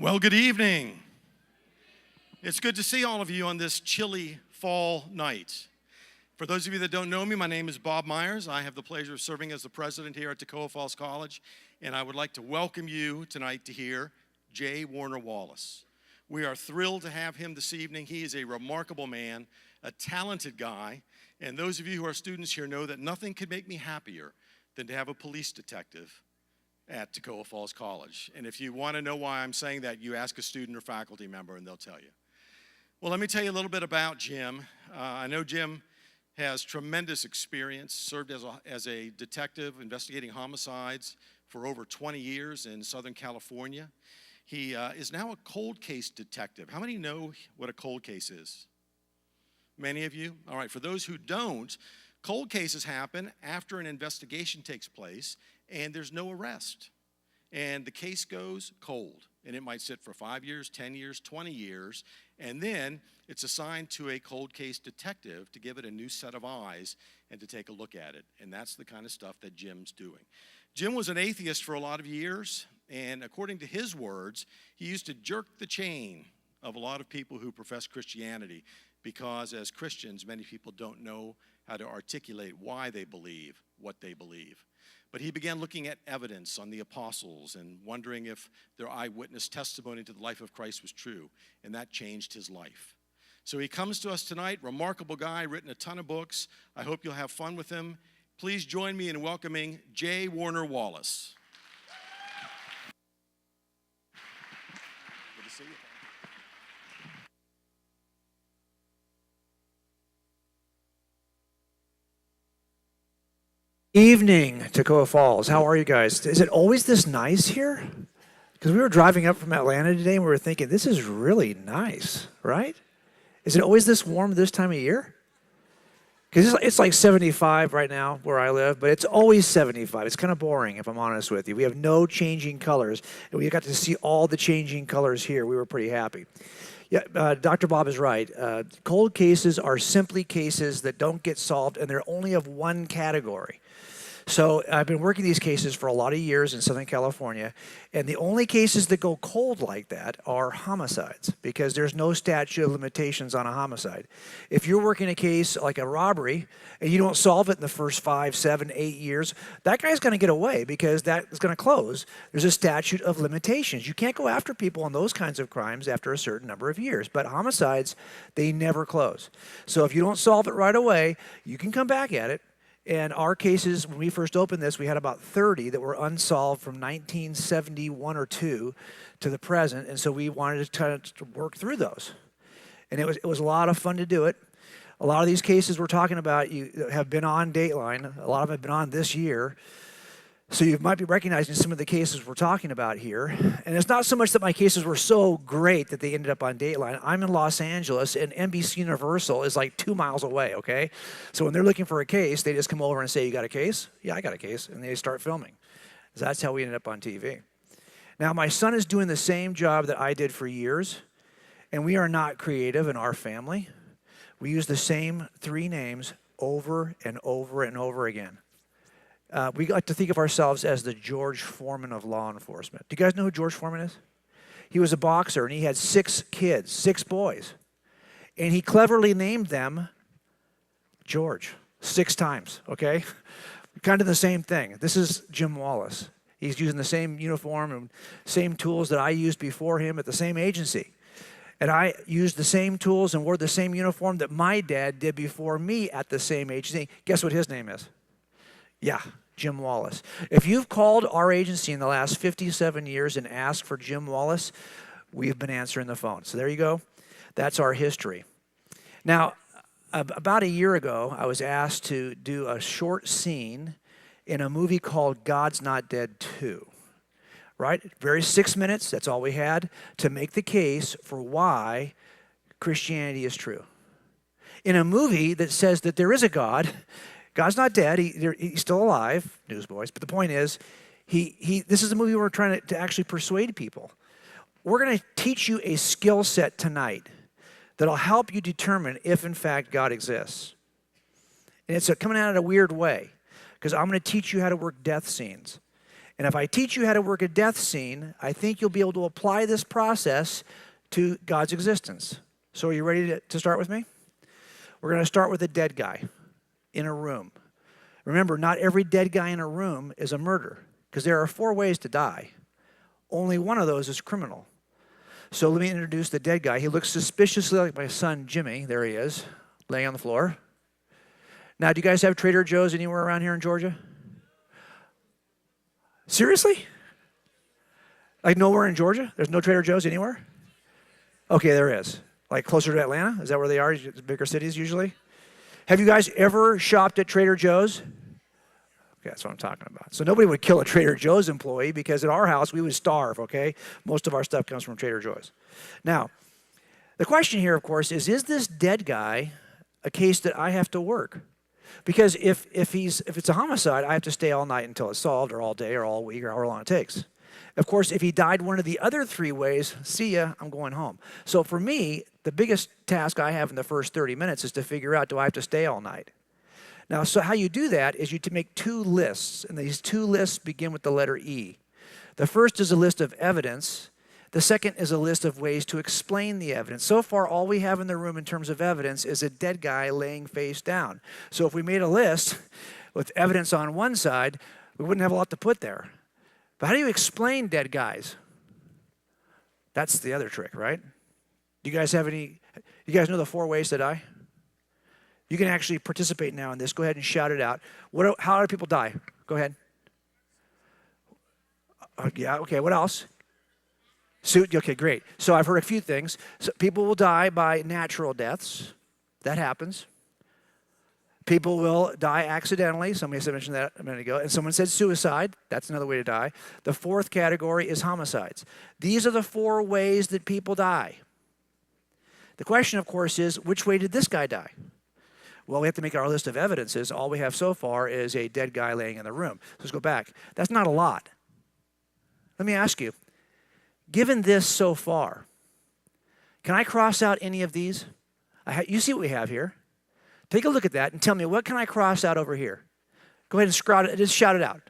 Well, good evening. It's good to see all of you on this chilly fall night. For those of you that don't know me, my name is Bob Myers. I have the pleasure of serving as the president here at Toccoa Falls College, and I would like to welcome you tonight to hear J. Warner Wallace. We are thrilled to have him this evening. He is a remarkable man, a talented guy, and those of you who are students here know that nothing could make me happier than to have a police detective at Toccoa Falls College. And if you want to know why I'm saying that, you ask a student or faculty member and they'll tell you. Well, let me tell you a little bit about Jim. I know Jim has tremendous experience, served as a detective investigating homicides for over 20 years in Southern California. He is now a cold case detective. How many know what a cold case is? Many of you? All right, for those who don't, cold cases happen after an investigation takes place and there's no arrest. And the case goes cold. And it might sit for 5 years, 10 years, 20 years. And then it's assigned to a cold case detective to give it a new set of eyes and to take a look at it. And that's the kind of stuff that Jim's doing. Jim was an atheist for a lot of years. And according to his words, he used to jerk the chain of a lot of people who profess Christianity, because as Christians, many people don't know how to articulate why they believe what they believe. But he began looking at evidence on the apostles and wondering if their eyewitness testimony to the life of Christ was true, and that changed his life. So he comes to us tonight, remarkable guy, written a ton of books. I hope you'll have fun with him. Please join me in welcoming J. Warner Wallace. Good to see you. Evening, Toccoa Falls. How are you guys? Is it always this nice here? Because we were driving up from Atlanta today and we were thinking, this is really nice, right? Is it always this warm this time of year? Because it's like 75 right now where I live, but it's always 75. It's kind of boring, if I'm honest with you. We have no changing colors, and we got to see all the changing colors here. We were pretty happy. Yeah, Dr. Bob is right. Cold cases are simply cases that don't get solved, and they're only of one category. So I've been working these cases for a lot of years in Southern California, and the only cases that go cold like that are homicides, because there's no statute of limitations on a homicide. If you're working a case like a robbery and you don't solve it in the first 5, 7, 8 years, that guy's going to get away because that is going to close. There's a statute of limitations. You can't go after people on those kinds of crimes after a certain number of years, but homicides, they never close. So if you don't solve it right away, you can come back at it. And our cases, when we first opened this, we had about 30 that were unsolved from 1971 or 2 to the present. And so we wanted to try to work through those. And it was a lot of fun to do it. A lot of these cases we're talking about have been on Dateline. A lot of them have been on this year. So you might be recognizing some of the cases we're talking about here. And it's not so much that my cases were so great that they ended up on Dateline. I'm in Los Angeles, and NBC Universal is like 2 miles away, okay? So when they're looking for a case, they just come over and say, you got a case? Yeah, I got a case. And they start filming. So that's how we ended up on TV. Now, my son is doing the same job that I did for years, and we are not creative in our family. We use the same 3 names over and over and over again. We like to think of ourselves as the George Foreman of law enforcement. Do you guys know who George Foreman is? He was a boxer, and he had 6 kids, 6 boys. And he cleverly named them George 6 times, okay? Kind of the same thing. This is Jim Wallace. He's using the same uniform and same tools that I used before him at the same agency. And I used the same tools and wore the same uniform that my dad did before me at the same agency. Guess what his name is? Yeah, Jim Wallace. If you've called our agency in the last 57 years and asked for Jim Wallace, we've been answering the phone. So there you go. That's our history. Now, About a year ago, I was asked to do a short scene in a movie called God's Not Dead 2. Right? Very 6 minutes, that's all we had, to make the case for why Christianity is true. In a movie that says that there is a God, God's not dead, he's still alive, newsboys, but the point is, this is a movie we're trying to actually persuade people. We're going to teach you a skill set tonight that'll help you determine if, in fact, God exists. And it's coming out in a weird way, because I'm going to teach you how to work death scenes. And if I teach you how to work a death scene, I think you'll be able to apply this process to God's existence. So are you ready to start with me? We're going to start with a dead guy in a room. Remember, not every dead guy in a room is a murder, because there are 4 ways to die. Only one of those is criminal. So let me introduce the dead guy. He looks suspiciously like my son, Jimmy. There he is, laying on the floor. Now, do you guys have Trader Joe's anywhere around here in Georgia? Seriously? Like nowhere in Georgia? There's no Trader Joe's anywhere? Okay, there is. Like closer to Atlanta? Is that where they are? Bigger cities usually? Have you guys ever shopped at Trader Joe's? Okay, that's what I'm talking about. So nobody would kill a Trader Joe's employee, because at our house we would starve, okay? Most of our stuff comes from Trader Joe's. Now, the question here, of course, is this dead guy a case that I have to work? Because if it's a homicide, I have to stay all night until it's solved, or all day, or all week, or however long it takes. Of course, if he died one of the other 3 ways, see ya, I'm going home. So for me, the biggest task I have in the first 30 minutes is to figure out, do I have to stay all night? Now, so how you do that is you make 2 lists, and these 2 lists begin with the letter E. The first is a list of evidence. The second is a list of ways to explain the evidence. So far, all we have in the room in terms of evidence is a dead guy laying face down. So if we made a list with evidence on one side, we wouldn't have a lot to put there. But how do you explain dead guys? That's the other trick, right? Do you guys have any? You guys know the 4 ways to die? You can actually participate now in this. Go ahead and shout it out. How do people die? Go ahead. Yeah, okay, what else? Okay, great. So I've heard a few things. So people will die by natural deaths. That happens. People will die accidentally. Somebody mentioned that a minute ago. And someone said suicide. That's another way to die. The 4th category is homicides. These are the 4 ways that people die. The question, of course, is, which way did this guy die? Well, we have to make our list of evidences. All we have so far is a dead guy laying in the room. So let's go back. That's not a lot. Let me ask you, given this so far, can I cross out any of these? You see what we have here. Take a look at that and tell me, what can I cross out over here? Go ahead and just shout it out.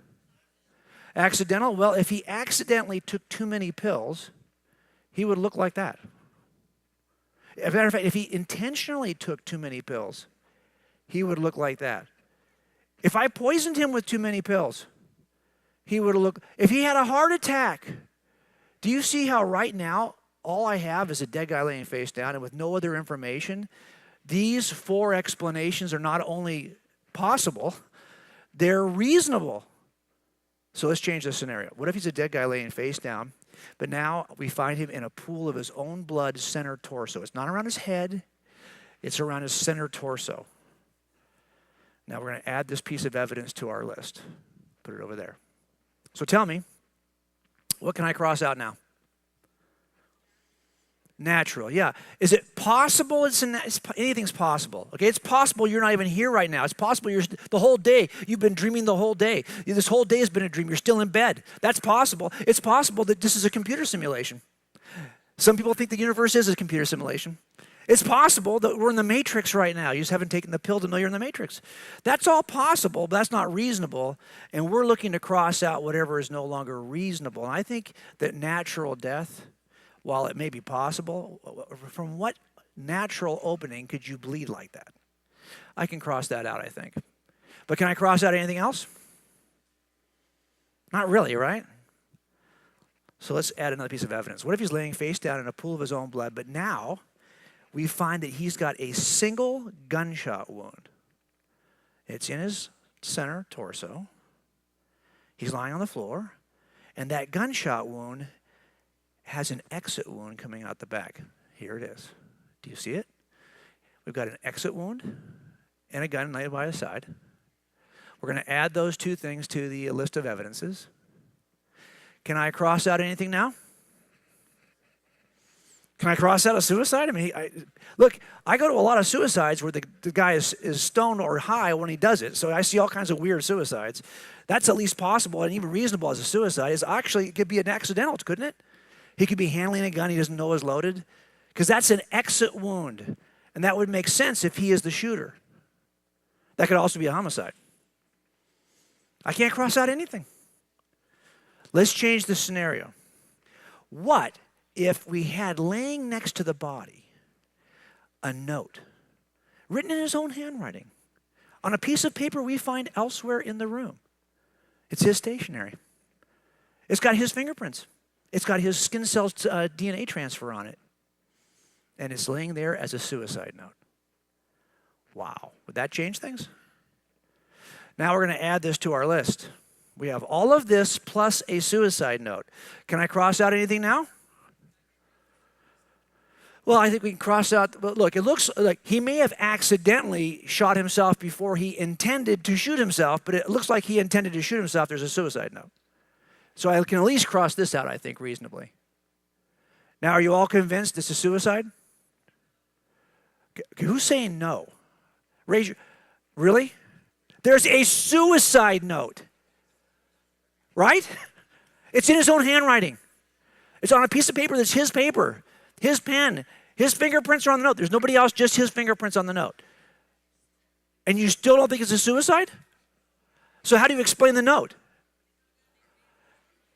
Accidental? Well, if he accidentally took too many pills, he would look like that. As a matter of fact, if he intentionally took too many pills, he would look like that. If I poisoned him with too many pills, he would look. If he had a heart attack, do you see how right now all I have is a dead guy laying face down and with no other information? These 4 explanations are not only possible, they're reasonable. So let's change the scenario. What if he's a dead guy laying face down, but now we find him in a pool of his own blood, center torso? It's not around his head, it's around his center torso. Now we're going to add this piece of evidence to our list. Put it over there. So tell me, what can I cross out now? Natural, yeah. Is it possible? Anything's possible. Okay, it's possible you're not even here right now. It's possible the whole day, you've been dreaming the whole day. This whole day has been a dream. You're still in bed. That's possible. It's possible that this is a computer simulation. Some people think the universe is a computer simulation. It's possible that we're in the Matrix right now. You just haven't taken the pill to know you're in the Matrix. That's all possible, but that's not reasonable. And we're looking to cross out whatever is no longer reasonable. And I think that natural death, while it may be possible, from what natural opening could you bleed like that? I can cross that out, I think. But can I cross out anything else? Not really, right? So let's add another piece of evidence. What if he's laying face down in a pool of his own blood, but now we find that he's got a single gunshot wound. It's in his center torso. He's lying on the floor, and that gunshot wound has an exit wound coming out the back. Here it is. Do you see it? We've got an exit wound and a gun laid by his side. We're going to add those two things to the list of evidences. Can I cross out anything now? Can I cross out a suicide? I mean, look, I go to a lot of suicides where the guy is stoned or high when he does it. So I see all kinds of weird suicides. That's at least possible and even reasonable as a suicide. Is actually, it could be an accidental, couldn't it? He could be handling a gun he doesn't know is loaded. Because that's an exit wound. And that would make sense if he is the shooter. That could also be a homicide. I can't cross out anything. Let's change the scenario. What if we had laying next to the body a note written in his own handwriting on a piece of paper we find elsewhere in the room? It's his stationery. It's got his fingerprints. It's got his skin cells DNA transfer on it. And it's laying there as a suicide note. Wow. Would that change things? Now we're going to add this to our list. We have all of this plus a suicide note. Can I cross out anything now? Well, I think we can cross out, look, it looks like he may have accidentally shot himself before he intended to shoot himself, but it looks like he intended to shoot himself. There's a suicide note. So I can at least cross this out, I think, reasonably. Now, are you all convinced this is suicide? Okay, who's saying no? Raise your, really? There's a suicide note, right? It's in his own handwriting. It's on a piece of paper that's his paper, his pen. His fingerprints are on the note. There's nobody else, just his fingerprints on the note. And you still don't think it's a suicide? So how do you explain the note?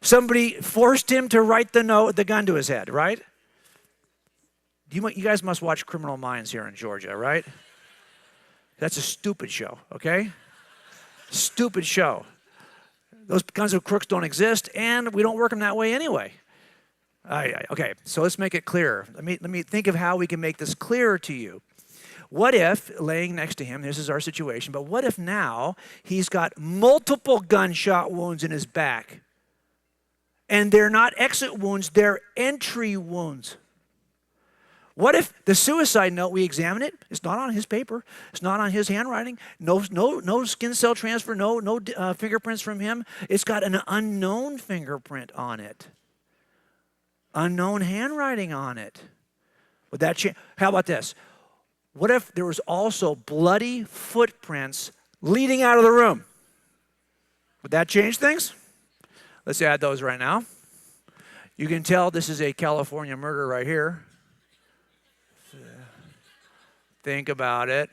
Somebody forced him to write the note, the gun to his head, right? You guys must watch Criminal Minds here in Georgia, right? That's a stupid show, okay? Stupid show. Those kinds of crooks don't exist, and we don't work them that way anyway. Okay, so let's make it clearer. Let me think of how we can make this clearer to you. What if, laying next to him, this is our situation, but what if now he's got multiple gunshot wounds in his back? And they're not exit wounds, they're entry wounds. What if the suicide note, we examine it, it's not on his paper, it's not on his handwriting, no skin cell transfer, no fingerprints from him. It's got an unknown fingerprint on it. Unknown handwriting on it. Would that change? How about this? What if there was also bloody footprints leading out of the room? Would that change things? Let's add those right now. You can tell this is a California murder right here. Think about it.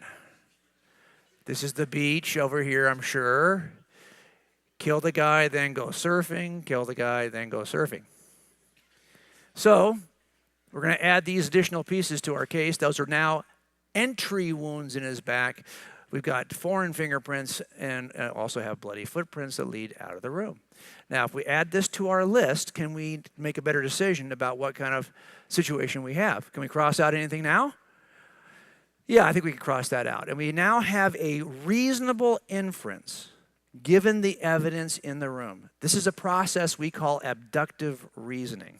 This is the beach over here, I'm sure. Kill the guy, then go surfing. Kill the guy, then go surfing. So we're going to add these additional pieces to our case. Those are now entry wounds in his back. We've got foreign fingerprints and also have bloody footprints that lead out of the room. Now, if we add this to our list, can we make a better decision about what kind of situation we have? Can we cross out anything now? Yeah, I think we can cross that out. And we now have a reasonable inference given the evidence in the room. This is a process we call abductive reasoning.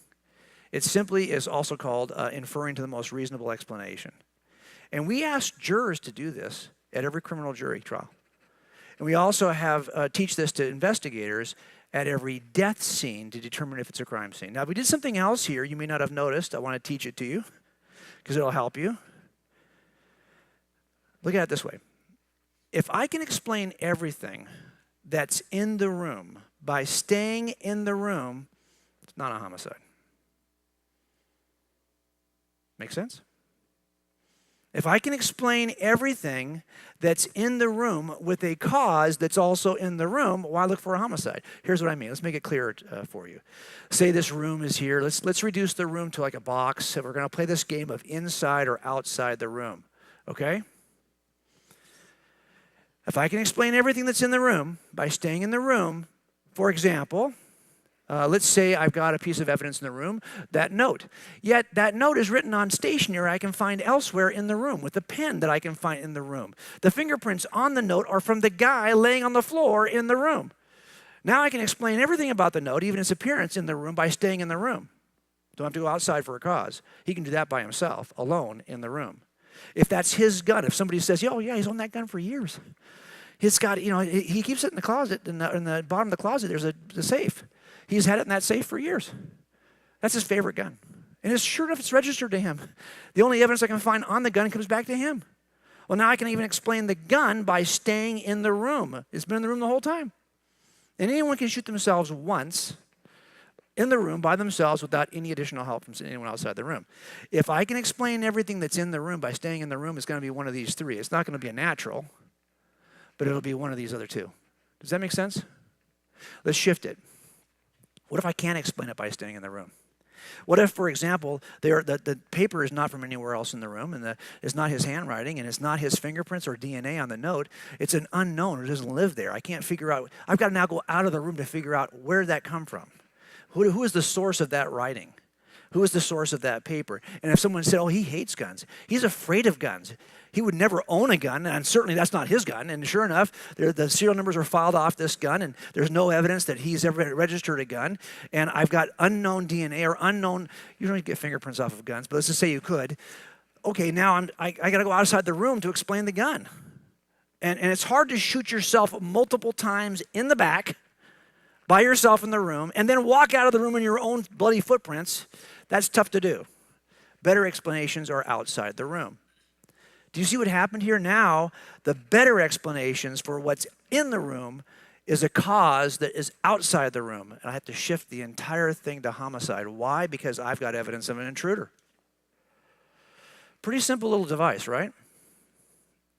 It simply is also called inferring to the most reasonable explanation. And we ask jurors to do this at every criminal jury trial. And we also have teach this to investigators at every death scene to determine if it's a crime scene. Now, if we did something else here you may not have noticed, I want to teach it to you because it'll help you. Look at it this way. If I can explain everything that's in the room by staying in the room, it's not a homicide. Make sense? If I can explain everything that's in the room with a cause that's also in the room, why look for a homicide? Here's what I mean. Let's make it clearer for you. Say this room is here. Let's reduce the room to like a box. We're going to play this game of inside or outside the room. Okay? If I can explain everything that's in the room by staying in the room, for example, let's say I've got a piece of evidence in the room, that note. Yet that note is written on stationery I can find elsewhere in the room with a pen that I can find in the room. The fingerprints on the note are from the guy laying on the floor in the room. Now I can explain everything about the note, even its appearance in the room, by staying in the room. Don't have to go outside for a cause. He can do that by himself, alone in the room. If that's his gun, if somebody says, oh, yeah, he's owned that gun for years. He's got, he keeps it in the closet, in the bottom of the closet, there's a safe. He's had it in that safe for years. That's his favorite gun. And it's sure enough, it's registered to him. The only evidence I can find on the gun comes back to him. Well, now I can even explain the gun by staying in the room. It's been in the room the whole time. And anyone can shoot themselves once in the room by themselves without any additional help from anyone outside the room. If I can explain everything that's in the room by staying in the room, it's going to be one of these three. It's not going to be a natural, but it'll be one of these other two. Does that make sense? Let's shift it. What if I can't explain it by staying in the room? What if, for example, the paper is not from anywhere else in the room, and it's not his handwriting, and it's not his fingerprints or DNA on the note. It's an unknown who doesn't live there. I can't figure out. I've got to now go out of the room to figure out where did that come from. Who is the source of that writing? Who is the source of that paper? And if someone said, oh, he hates guns. He's afraid of guns. He would never own a gun, and certainly that's not his gun. And sure enough, the serial numbers are filed off this gun, and there's no evidence that he's ever registered a gun. And I've got unknown DNA or unknown, you don't get fingerprints off of guns, but let's just say you could. Okay, now I got to go outside the room to explain the gun. And it's hard to shoot yourself multiple times in the back by yourself in the room and then walk out of the room in your own bloody footprints. That's tough to do. Better explanations are outside the room. Do you see what happened here? Now, the better explanations for what's in the room is a cause that is outside the room. And I have to shift the entire thing to homicide. Why? Because I've got evidence of an intruder. Pretty simple little device, right?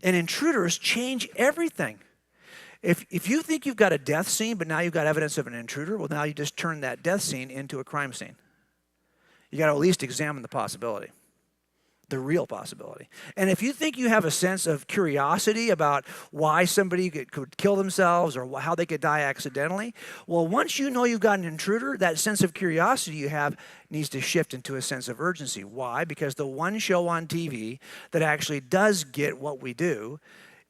And intruders change everything. If you think you've got a death scene, but now you've got evidence of an intruder, well, now you just turn that death scene into a crime scene. You got to at least examine the possibility, the real possibility. And if you think you have a sense of curiosity about why somebody could kill themselves or how they could die accidentally, well, once you know you've got an intruder, that sense of curiosity you have needs to shift into a sense of urgency. Why? Because the one show on TV that actually does get what we do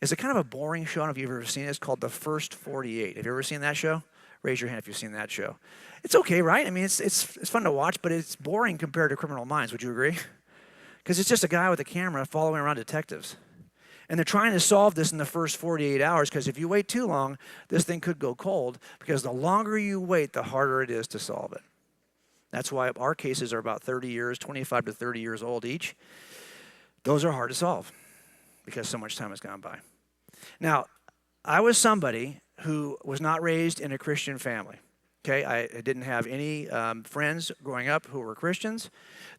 is a kind of a boring show. I don't know if you've ever seen it. It's called The First 48. Have you ever seen that show? Raise your hand if you've seen that show. It's okay, right? I mean, it's fun to watch, but it's boring compared to Criminal Minds. Would you agree? Because it's just a guy with a camera following around detectives. And they're trying to solve this in the first 48 hours because if you wait too long, this thing could go cold because the longer you wait, the harder it is to solve it. That's why our cases are about 30 years, 25 to 30 years old each. Those are hard to solve because so much time has gone by. Now, I was somebody who was not raised in a Christian family. Okay, I didn't have any friends growing up who were Christians.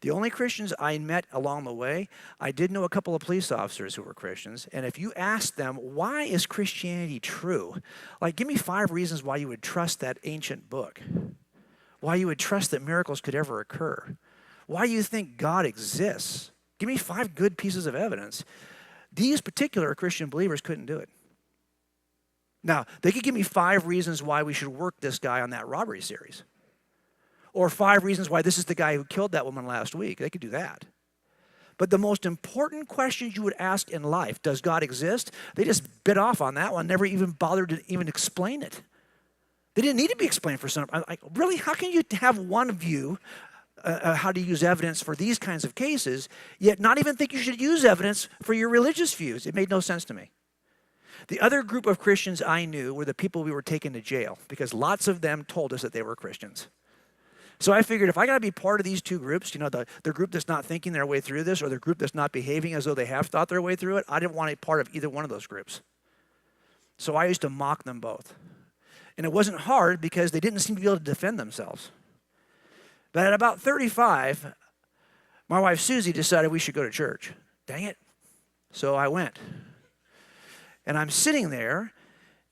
The only Christians I met along the way, I did know a couple of police officers who were Christians. And if you ask them, why is Christianity true? Like, give me 5 reasons why you would trust that ancient book. Why you would trust that miracles could ever occur. Why you think God exists. Give me 5 good pieces of evidence. These particular Christian believers couldn't do it. Now, they could give me 5 reasons why we should work this guy on that robbery series. Or 5 reasons why this is the guy who killed that woman last week. They could do that. But the most important questions you would ask in life, does God exist? They just bit off on that one, never even bothered to even explain it. They didn't need to be explained for some. Really, how can you have one view how to use evidence for these kinds of cases, yet not even think you should use evidence for your religious views? It made no sense to me. The other group of Christians I knew were the people we were taking to jail because lots of them told us that they were Christians. So I figured if I got to be part of these two groups, the group that's not thinking their way through this or the group that's not behaving as though they have thought their way through it, I didn't want to be part of either one of those groups. So I used to mock them both. And it wasn't hard because they didn't seem to be able to defend themselves. But at about 35, my wife Susie decided we should go to church. Dang it. So I went. And I'm sitting there,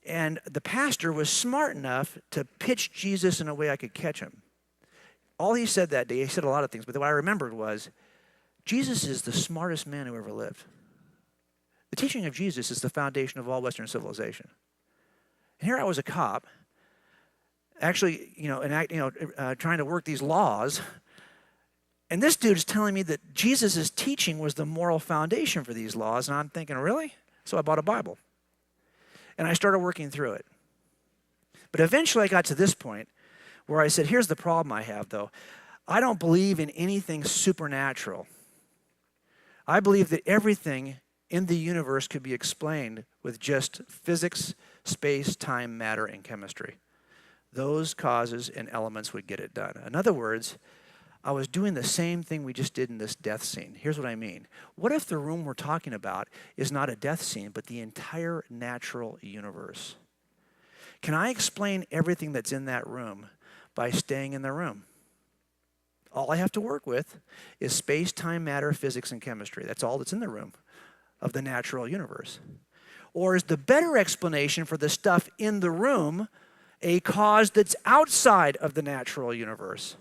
and the pastor was smart enough to pitch Jesus in a way I could catch him. All he said that day, he said a lot of things, but what I remembered was, Jesus is the smartest man who ever lived. The teaching of Jesus is the foundation of all Western civilization. And here I was a cop, actually, trying to work these laws, and this dude is telling me that Jesus' teaching was the moral foundation for these laws, and I'm thinking, really? So I bought a Bible, and I started working through it. But eventually I got to this point where I said, here's the problem I have, though. I don't believe in anything supernatural. I believe that everything in the universe could be explained with just physics, space, time, matter, and chemistry. Those causes and elements would get it done. In other words, I was doing the same thing we just did in this death scene. Here's what I mean. What if the room we're talking about is not a death scene, but the entire natural universe? Can I explain everything that's in that room by staying in the room? All I have to work with is space, time, matter, physics, and chemistry. That's all that's in the room of the natural universe. Or is the better explanation for the stuff in the room a cause that's outside of the natural universe?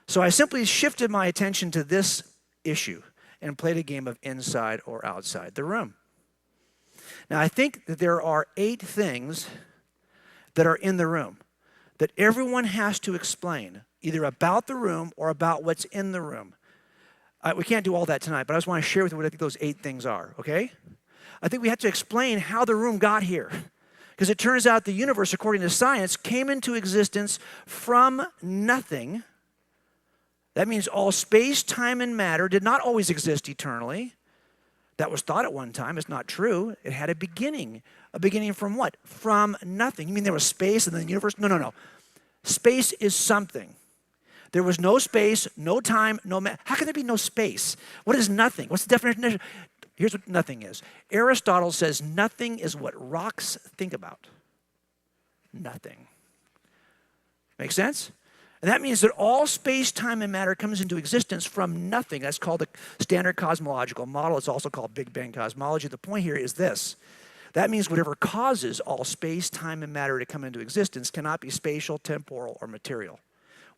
So I simply shifted my attention to this issue and played a game of inside or outside the room. Now, I think that there are 8 things that are in the room that everyone has to explain, either about the room or about what's in the room. We can't do all that tonight, but I just want to share with you what I think those 8 things are, okay? I think we have to explain how the room got here. Because it turns out the universe, according to science, came into existence from nothing. That means all space, time, and matter did not always exist eternally. That was thought at one time. It's not true. It had a beginning. A beginning from what? From nothing. You mean there was space and then the universe? No. Space is something. There was no space, no time, no matter. How can there be no space? What is nothing? What's the definition? Here's what nothing is. Aristotle says nothing is what rocks think about. Nothing. Make sense? And that means that all space, time, and matter comes into existence from nothing. That's called the standard cosmological model. It's also called Big Bang cosmology. The point here is this. That means whatever causes all space, time, and matter to come into existence cannot be spatial, temporal, or material.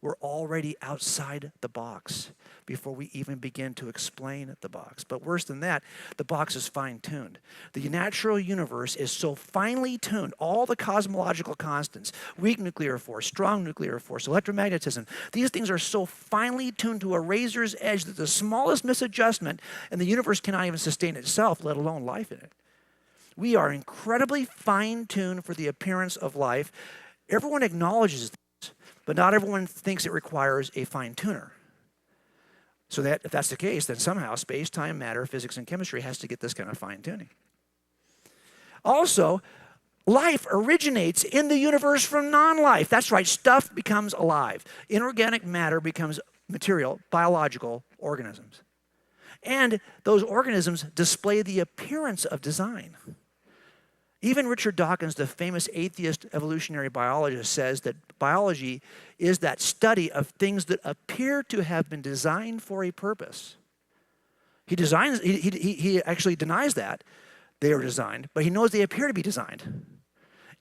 We're already outside the box before we even begin to explain the box. But worse than that, the box is fine-tuned. The natural universe is so finely tuned, all the cosmological constants, weak nuclear force, strong nuclear force, electromagnetism, these things are so finely tuned to a razor's edge that the smallest misadjustment and the universe cannot even sustain itself, let alone life in it. We are incredibly fine-tuned for the appearance of life. Everyone acknowledges this, but not everyone thinks it requires a fine-tuner. So that if that's the case, then somehow space, time, matter, physics, and chemistry has to get this kind of fine-tuning. Also, life originates in the universe from non-life. That's right, stuff becomes alive. Inorganic matter becomes material, biological organisms. And those organisms display the appearance of design. Even Richard Dawkins, the famous atheist evolutionary biologist, says that biology is that study of things that appear to have been designed for a purpose. He actually denies that they are designed, but he knows they appear to be designed.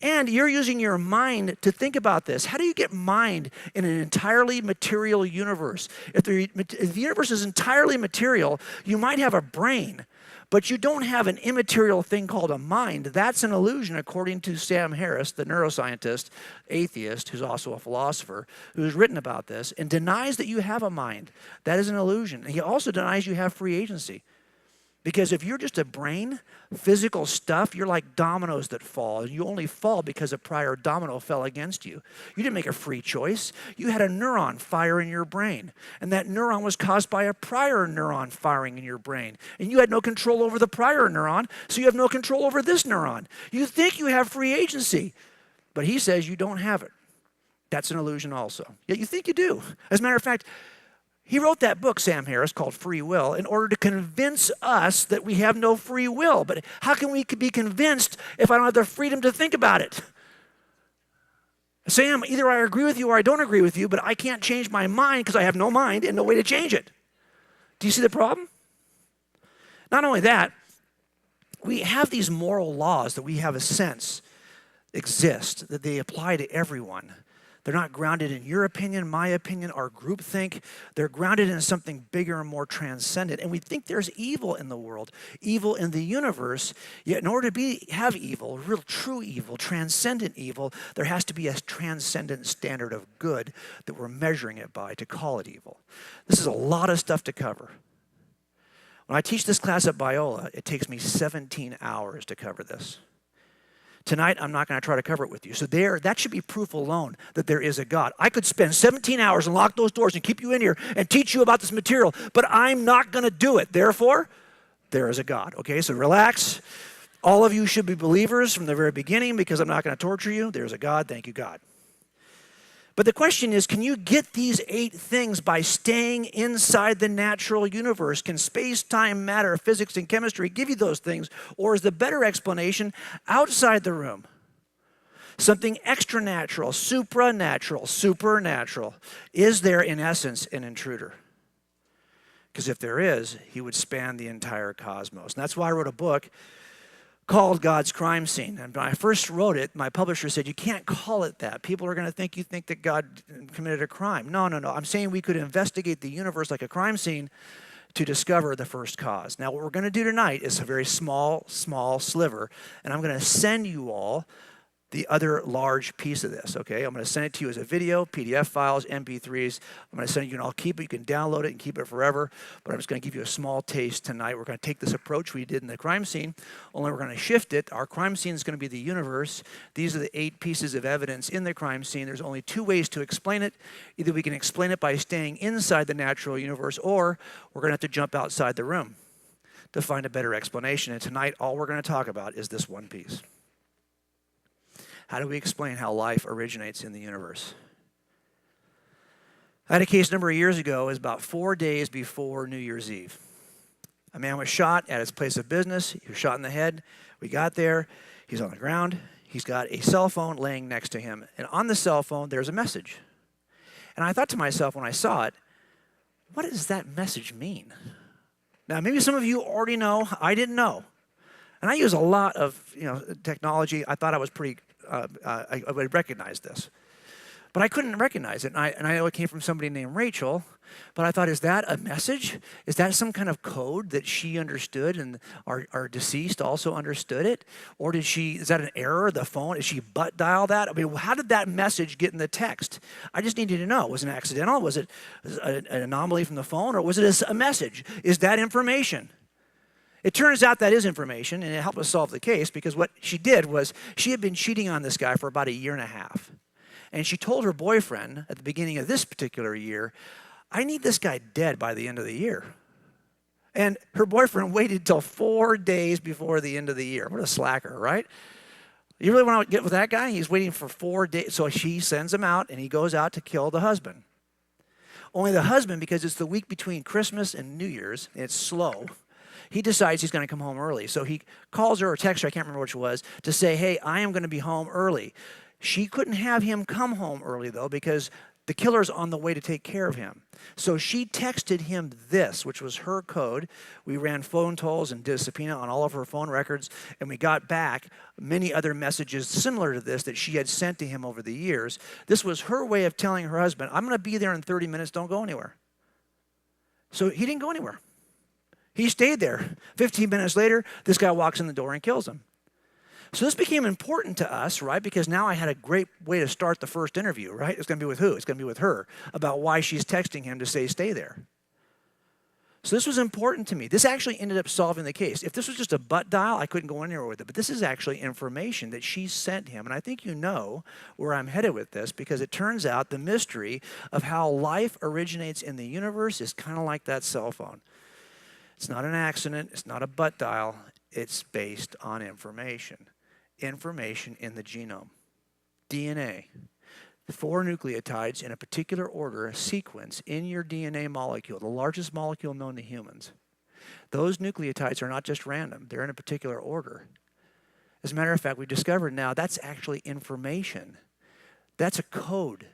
And you're using your mind to think about this. How do you get mind in an entirely material universe? If the universe is entirely material, you might have a brain, but you don't have an immaterial thing called a mind. That's an illusion, according to Sam Harris, the neuroscientist, atheist, who's also a philosopher, who's written about this and denies that you have a mind. That is an illusion. He also denies you have free agency. Because if you're just a brain, physical stuff, you're like dominoes that fall. You only fall because a prior domino fell against you. You didn't make a free choice. You had a neuron fire in your brain. And that neuron was caused by a prior neuron firing in your brain. And you had no control over the prior neuron, so you have no control over this neuron. You think you have free agency, but he says you don't have it. That's an illusion also. Yet you think you do. As a matter of fact, he wrote that book, Sam Harris, called Free Will, in order to convince us that we have no free will. But how can we be convinced if I don't have the freedom to think about it? Sam, either I agree with you or I don't agree with you, but I can't change my mind because I have no mind and no way to change it. Do you see the problem? Not only that, we have these moral laws that we have a sense exist, that they apply to everyone. They're not grounded in your opinion, my opinion, our groupthink. They're grounded in something bigger and more transcendent. And we think there's evil in the world, evil in the universe. Yet in order to have evil, real true evil, transcendent evil, there has to be a transcendent standard of good that we're measuring it by to call it evil. This is a lot of stuff to cover. When I teach this class at Biola, it takes me 17 hours to cover this. Tonight, I'm not going to try to cover it with you. So that should be proof alone that there is a God. I could spend 17 hours and lock those doors and keep you in here and teach you about this material, but I'm not going to do it. Therefore, there is a God. Okay, so relax. All of you should be believers from the very beginning because I'm not going to torture you. There's a God. Thank you, God. But the question is, can you get these 8 things by staying inside the natural universe? Can space, time, matter, physics, and chemistry give you those things? Or is the better explanation outside the room? Something extra-natural, supranatural, supernatural. Is there, in essence, an intruder? Because if there is, he would span the entire cosmos. And that's why I wrote a book called God's Crime Scene. And when I first wrote it, my publisher said, you can't call it that. People are going to think you think that God committed a crime. No. I'm saying we could investigate the universe like a crime scene to discover the first cause. Now, what we're going to do tonight is a very small sliver, and I'm going to send you all the other large piece of this, okay? I'm going to send it to you as a video, PDF files, MP3s. I'm going to send it to you, and I'll keep it. You can download it and keep it forever, but I'm just going to give you a small taste tonight. We're going to take this approach we did in the crime scene, only we're going to shift it. Our crime scene is going to be the universe. These are the 8 pieces of evidence in the crime scene. There's only 2 ways to explain it. Either we can explain it by staying inside the natural universe, or we're going to have to jump outside the room to find a better explanation. And tonight, all we're going to talk about is this one piece. How do we explain how life originates in the universe? I had a case a number of years ago. It was about 4 days before New Year's Eve. A man was shot at his place of business. He was shot in the head. We got there. He's on the ground. He's got a cell phone laying next to him. And on the cell phone, there's a message. And I thought to myself when I saw it, what does that message mean? Now, maybe some of you already know. I didn't know. And I use a lot of technology. I thought I was pretty I would recognize this. But I couldn't recognize it. And I know it came from somebody named Rachel, but I thought, is that a message? Is that some kind of code that she understood and our deceased also understood it? Or is that an error, the phone? Did she butt dial that? I mean, how did that message get in the text? I just needed to know. Was it accidental? Was it an anomaly from the phone? Or was it a message? Is that information? It turns out that is information, and it helped us solve the case because what she did was she had been cheating on this guy for about 1.5 years. And she told her boyfriend at the beginning of this particular year, I need this guy dead by the end of the year. And her boyfriend waited till 4 days before the end of the year. What a slacker, right? You really want to get with that guy? He's waiting for 4 days. So she sends him out, and he goes out to kill the husband. Only the husband, because it's the week between Christmas and New Year's, and it's slow, he decides he's going to come home early. So he calls her or texts her, I can't remember which it was, to say, hey, I am going to be home early. She couldn't have him come home early, though, because the killer's on the way to take care of him. So she texted him this, which was her code. We ran phone tolls and did a subpoena on all of her phone records, and we got back many other messages similar to this that she had sent to him over the years. This was her way of telling her husband, I'm going to be there in 30 minutes, don't go anywhere. So he didn't go anywhere. He stayed there. 15 minutes later, this guy walks in the door and kills him. So this became important to us, right? Because now I had a great way to start the first interview, right? It's going to be with who? It's going to be with her about why she's texting him to say stay there. So this was important to me. This actually ended up solving the case. If this was just a butt dial, I couldn't go anywhere with it. But this is actually information that she sent him. And I think you know where I'm headed with this because it turns out the mystery of how life originates in the universe is kind of like that cell phone. It's not an accident. It's not a butt dial. It's based on information. Information in the genome. DNA. 4 nucleotides in a particular order, a sequence in your DNA molecule, the largest molecule known to humans. Those nucleotides are not just random. They're in a particular order. As a matter of fact, we discovered now that's actually information. That's a code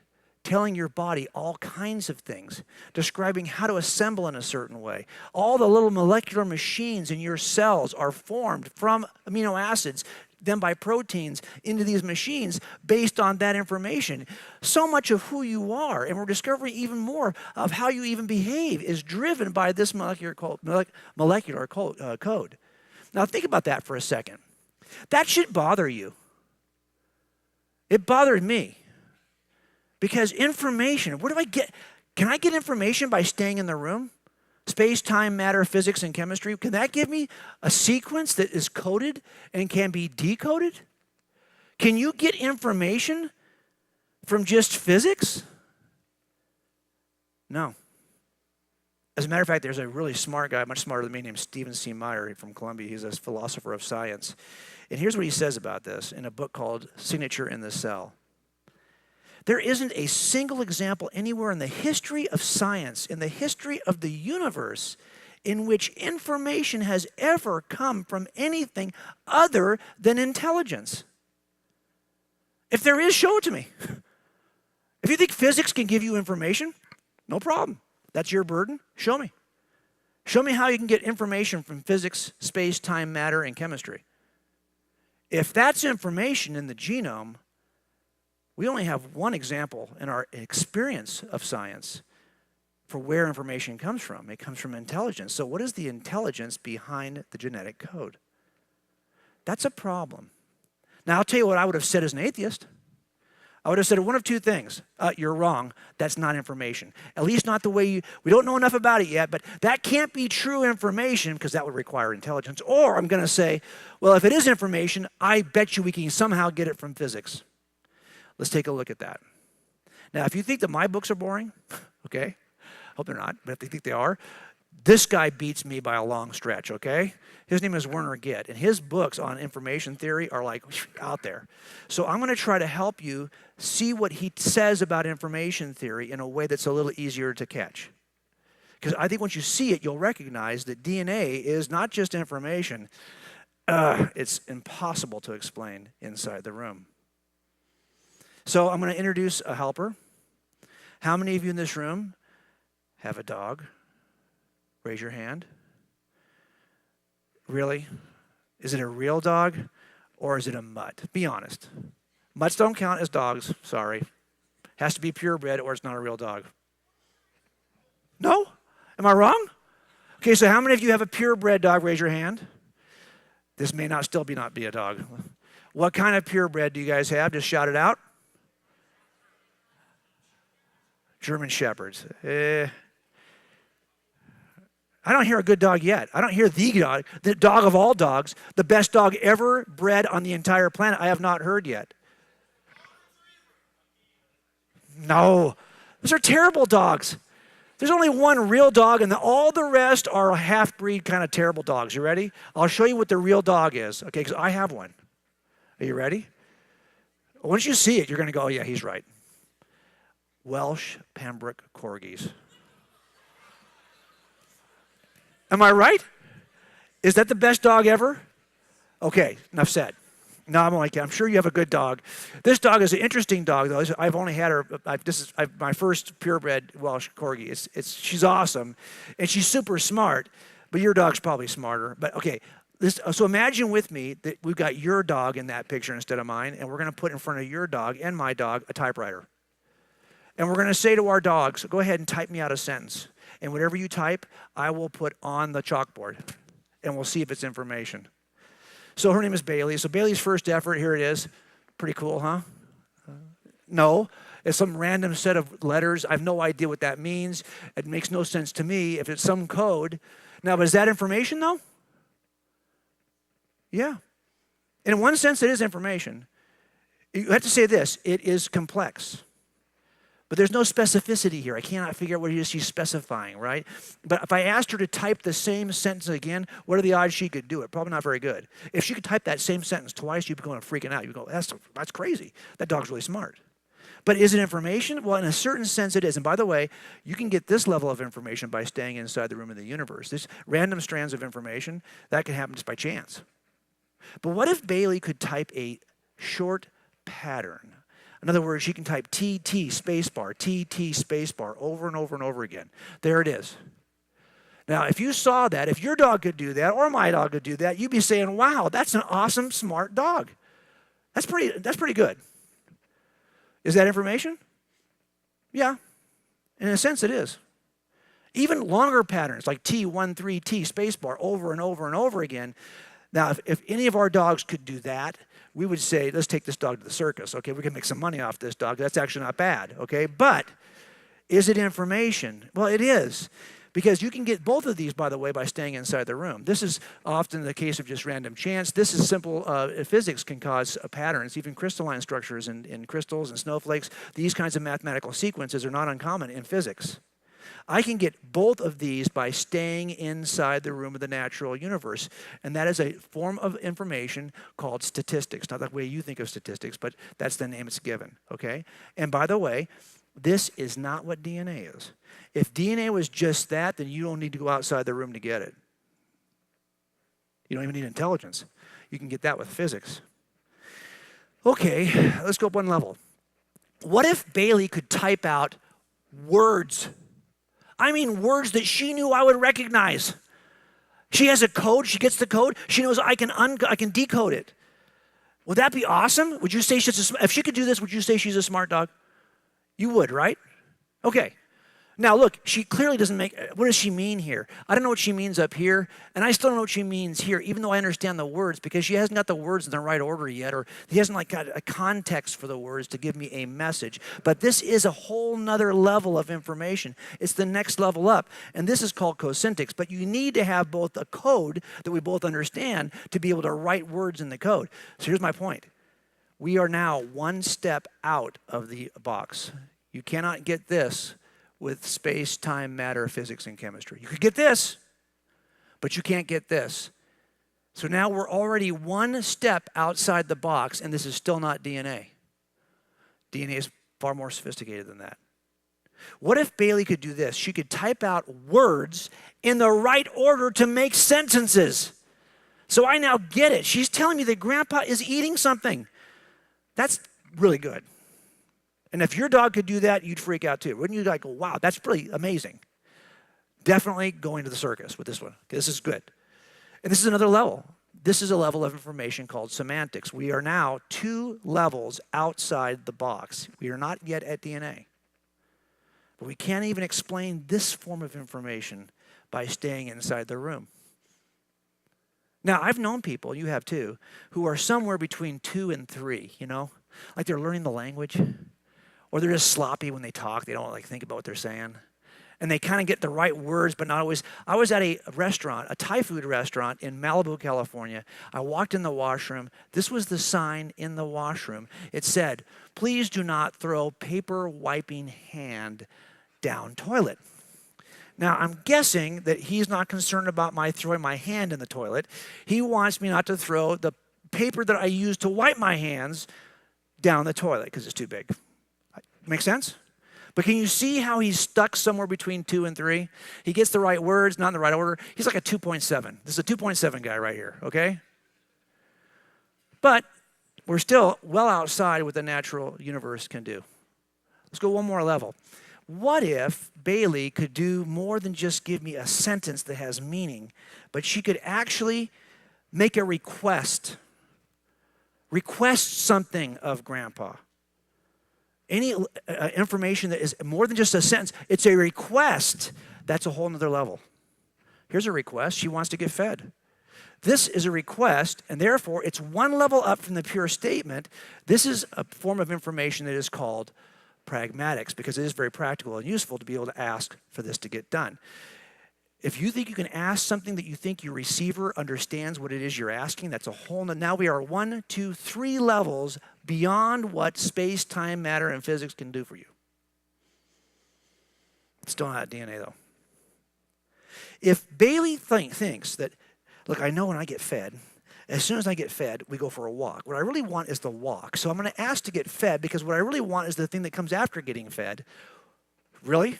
telling your body all kinds of things, describing how to assemble in a certain way. All the little molecular machines in your cells are formed from amino acids, then by proteins into these machines based on that information. So much of who you are, and we're discovering even more of how you even behave, is driven by this molecular code. Now think about that for a second. That should bother you. It bothered me. Because information, where do I get? Can I get information by staying in the room? Space, time, matter, physics, and chemistry. Can that give me a sequence that is coded and can be decoded? Can you get information from just physics? No. As a matter of fact, there's a really smart guy, much smarter than me, named Stephen C. Meyer from Columbia. He's a philosopher of science. And here's what he says about this in a book called Signature in the Cell. There isn't a single example anywhere in the history of science, in the history of the universe, in which information has ever come from anything other than intelligence. If there is, show it to me. If you think physics can give you information, no problem. That's your burden. Show me. Show me how you can get information from physics, space, time, matter, and chemistry. If that's information in the genome, we only have one example in our experience of science for where information comes from. It comes from intelligence. So what is the intelligence behind the genetic code? That's a problem. Now, I'll tell you what I would have said as an atheist. I would have said one of two things. You're wrong. That's not information. At least not the way we don't know enough about it yet, but that can't be true information because that would require intelligence. Or I'm going to say, well, if it is information, I bet you we can somehow get it from physics. Let's take a look at that. Now, if you think that my books are boring, okay, hope they're not, but if you think they are, this guy beats me by a long stretch, okay? His name is Werner Gitt, and his books on information theory are like out there. So I'm going to try to help you see what he says about information theory in a way that's a little easier to catch. Because I think once you see it, you'll recognize that DNA is not just information. It's impossible to explain inside the room. So I'm going to introduce a helper. How many of you in this room have a dog? Raise your hand. Really? Is it a real dog or is it a mutt? Be honest. Mutts don't count as dogs. Sorry. Has to be purebred or it's not a real dog. No? Am I wrong? Okay, so how many of you have a purebred dog? Raise your hand. This may not be a dog. What kind of purebred do you guys have? Just shout it out. German Shepherds. I don't hear a good dog yet. I don't hear the dog of all dogs, the best dog ever bred on the entire planet. I have not heard yet. No, those are terrible dogs. There's only one real dog, and all the rest are half-breed kind of terrible dogs. You ready? I'll show you what the real dog is, okay, because I have one. Are you ready? Once you see it, you're going to go, oh, yeah, he's right. Welsh Pembroke Corgis. Am I right? Is that the best dog ever? Okay, enough said. No, I'm sure you have a good dog. This dog is an interesting dog, though. I've only had her. This is my first purebred Welsh Corgi. She's awesome, and she's super smart. But your dog's probably smarter. But okay, so imagine with me that we've got your dog in that picture instead of mine, and we're going to put in front of your dog and my dog a typewriter. And we're going to say to our dogs, go ahead and type me out a sentence. And whatever you type, I will put on the chalkboard. And we'll see if it's information. So her name is Bailey. So Bailey's first effort, here it is. Pretty cool, huh? No. It's some random set of letters. I have no idea what that means. It makes no sense to me if it's some code. Now, but is that information, though? Yeah. In one sense, it is information. You have to say this. It is complex. But there's no specificity here. I cannot figure out what she's specifying, right? But if I asked her to type the same sentence again, what are the odds she could do it? Probably not very good. If she could type that same sentence twice, you'd be going freaking out. You'd go, that's crazy. That dog's really smart. But is it information? Well, in a certain sense it is. And by the way, you can get this level of information by staying inside the room of the universe. This random strands of information, that can happen just by chance. But what if Bailey could type a short pattern? In other words, she can type TT spacebar, TT spacebar over and over and over again. There it is. Now, if you saw that, if your dog could do that, or my dog could do that, you'd be saying, wow, that's an awesome, smart dog. That's pretty good. Is that information? Yeah. In a sense, it is. Even longer patterns, like T13T spacebar over and over and over again. Now, if any of our dogs could do that, we would say, let's take this dog to the circus. Okay, we can make some money off this dog. That's actually not bad, okay? But is it information? Well, it is. Because you can get both of these, by the way, by staying inside the room. This is often the case of just random chance. This is simple. Physics can cause patterns, even crystalline structures in crystals and snowflakes. These kinds of mathematical sequences are not uncommon in physics. I can get both of these by staying inside the room of the natural universe. And that is a form of information called statistics. Not the way you think of statistics, but that's the name it's given, okay? And by the way, this is not what DNA is. If DNA was just that, then you don't need to go outside the room to get it. You don't even need intelligence. You can get that with physics. Okay, let's go up one level. What if Bailey could type out words? I mean words that she knew I would recognize. She has a code, she gets the code, she knows I can decode it. Would that be awesome? Would you say if she could do this, would you say she's a smart dog? You would, right? Okay. Now look, she clearly doesn't what does she mean here? I don't know what she means up here, and I still don't know what she means here, even though I understand the words, because she hasn't got the words in the right order yet, or he hasn't got a context for the words to give me a message. But this is a whole nother level of information. It's the next level up, and this is called cosyntax. But you need to have both a code that we both understand to be able to write words in the code. So here's my point. We are now one step out of the box. You cannot get this with space, time, matter, physics, and chemistry. You could get this, but you can't get this. So now we're already one step outside the box, and this is still not DNA. DNA is far more sophisticated than that. What if Bailey could do this? She could type out words in the right order to make sentences. So I now get it. She's telling me that Grandpa is eating something. That's really good. And if your dog could do that, you'd freak out too. Wouldn't you like, wow, that's pretty amazing. Definitely going to the circus with this one. This is good. And this is another level. This is a level of information called semantics. We are now 2 levels outside the box. We are not yet at DNA. But we can't even explain this form of information by staying inside the room. Now, I've known people, you have too, who are somewhere between 2 and 3, you know? Like they're learning the language. Or they're just sloppy when they talk. They don't think about what they're saying. And they kind of get the right words, but not always. I was at a restaurant, a Thai food restaurant in Malibu, California. I walked in the washroom. This was the sign in the washroom. It said, "Please do not throw paper wiping hand down toilet." Now, I'm guessing that he's not concerned about my throwing my hand in the toilet. He wants me not to throw the paper that I use to wipe my hands down the toilet because it's too big. Make sense? But can you see how he's stuck somewhere between 2 and 3? He gets the right words, not in the right order. He's like a 2.7. This is a 2.7 guy right here, okay? But we're still well outside what the natural universe can do. Let's go one more level. What if Bailey could do more than just give me a sentence that has meaning, but she could actually make a request something of Grandpa? Any information that is more than just a sentence, it's a request. That's a whole nother level. Here's a request. She wants to get fed. This is a request, and therefore it's one level up from the pure statement. This is a form of information that is called pragmatics, because it is very practical and useful to be able to ask for this to get done. If you think you can ask something that you think your receiver understands what it is you're asking, that's a whole nother. Now we are 1, 2, 3 levels beyond what space, time, matter, and physics can do for you. It's still not DNA, though. If Bailey thinks that, look, I know when I get fed, as soon as I get fed, we go for a walk. What I really want is the walk. So I'm going to ask to get fed because what I really want is the thing that comes after getting fed. Really?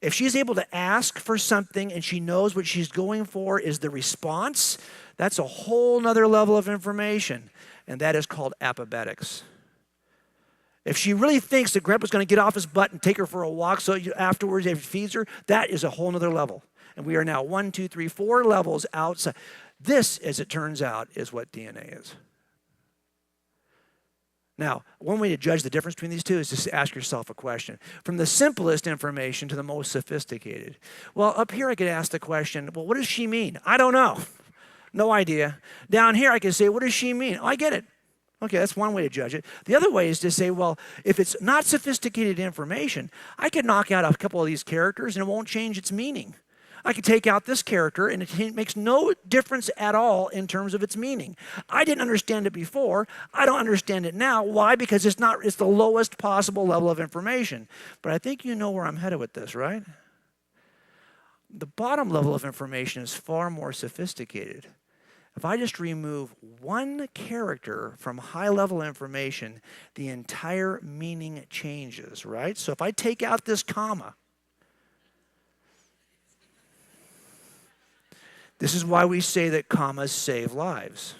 If she's able to ask for something and she knows what she's going for is the response, that's a whole nother level of information, and that is called apobetics. If she really thinks that Grandpa's going to get off his butt and take her for a walk so afterwards he feeds her, that is a whole nother level. And we are now 1, 2, 3, 4 levels outside. This, as it turns out, is what DNA is. Now, one way to judge the difference between these two is to ask yourself a question. From the simplest information to the most sophisticated. Well, up here I could ask the question, well, what does she mean? I don't know. No idea. Down here I could say, what does she mean? Oh, I get it. Okay, that's one way to judge it. The other way is to say, well, if it's not sophisticated information, I could knock out a couple of these characters and it won't change its meaning. I could take out this character and it makes no difference at all in terms of its meaning. I didn't understand it before. I don't understand it now. Why? Because it's the lowest possible level of information. But I think you know where I'm headed with this, right? The bottom level of information is far more sophisticated. If I just remove one character from high-level information, the entire meaning changes, right? So if I take out this comma, this is why we say that commas save lives,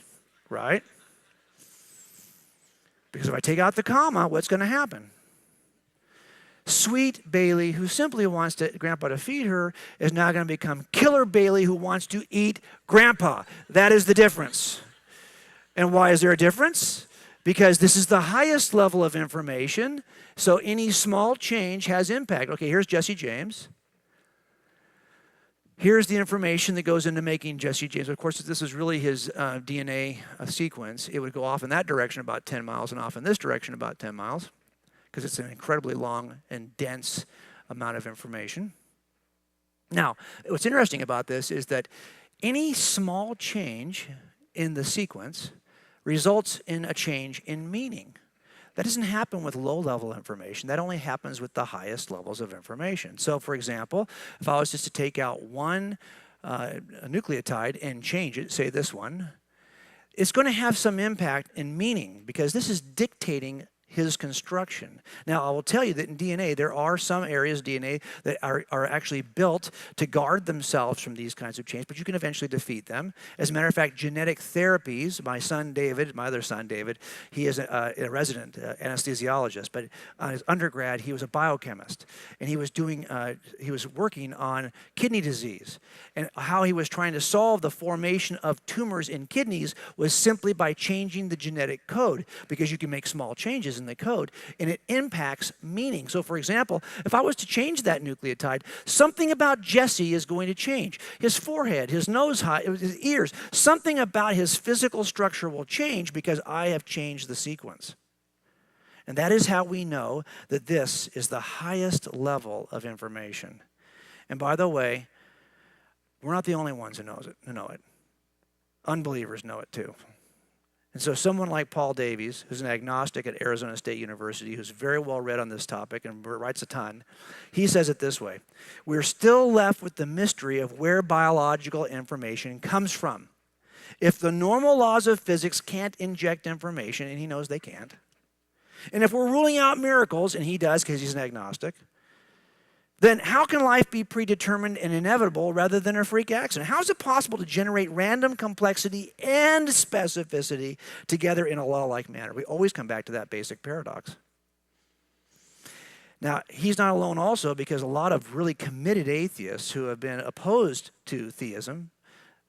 right? Because if I take out the comma, what's going to happen? Sweet Bailey, who simply wants Grandpa to feed her, is now going to become Killer Bailey, who wants to eat Grandpa. That is the difference. And why is there a difference? Because this is the highest level of information, so any small change has impact. Okay, here's Jesse James. Here's the information that goes into making Jesse James. Of course, if this is really his DNA sequence, it would go off in that direction about 10 miles and off in this direction about 10 miles because it's an incredibly long and dense amount of information. Now, what's interesting about this is that any small change in the sequence results in a change in meaning. That doesn't happen with low-level information. That only happens with the highest levels of information. So, for example, if I was just to take out one nucleotide and change it, say this one, it's going to have some impact in meaning because this is dictating his construction. Now, I will tell you that in DNA, there are some areas of DNA that are actually built to guard themselves from these kinds of changes, but you can eventually defeat them. As a matter of fact, genetic therapies, my other son David, he is a resident anesthesiologist, but on his undergrad, he was a biochemist, and he was working on kidney disease, and how he was trying to solve the formation of tumors in kidneys was simply by changing the genetic code, because you can make small changes in the code, and it impacts meaning. So, for example, if I was to change that nucleotide, something about Jesse is going to change. His forehead, his nose height, his ears, something about his physical structure will change because I have changed the sequence. And that is how we know that this is the highest level of information. And by the way, we're not the only ones who know it. Unbelievers know it too. And so someone like Paul Davies, who's an agnostic at Arizona State University, who's very well read on this topic and writes a ton, he says it this way: we're still left with the mystery of where biological information comes from. If the normal laws of physics can't inject information, and he knows they can't, and if we're ruling out miracles, and he does because he's an agnostic, then how can life be predetermined and inevitable rather than a freak accident? How is it possible to generate random complexity and specificity together in a law-like manner? We always come back to that basic paradox. Now, he's not alone also because a lot of really committed atheists who have been opposed to theism,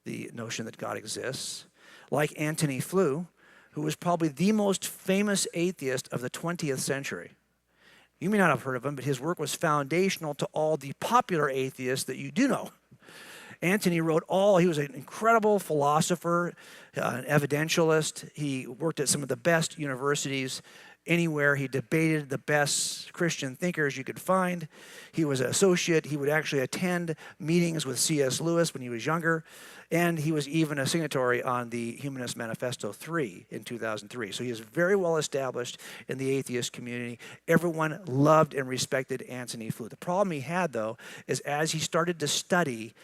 the notion that God exists, like Antony Flew, who was probably the most famous atheist of the 20th century. You may not have heard of him, but his work was foundational to all the popular atheists that you do know. Antony he was an incredible philosopher, an evidentialist. He worked at some of the best universities anywhere. He debated the best Christian thinkers you could find. He was an associate. He would actually attend meetings with C.S. Lewis when he was younger. And he was even a signatory on the Humanist Manifesto 3 in 2003. So he is very well established in the atheist community. Everyone loved and respected Antony Flew. The problem he had, though, is as he started to study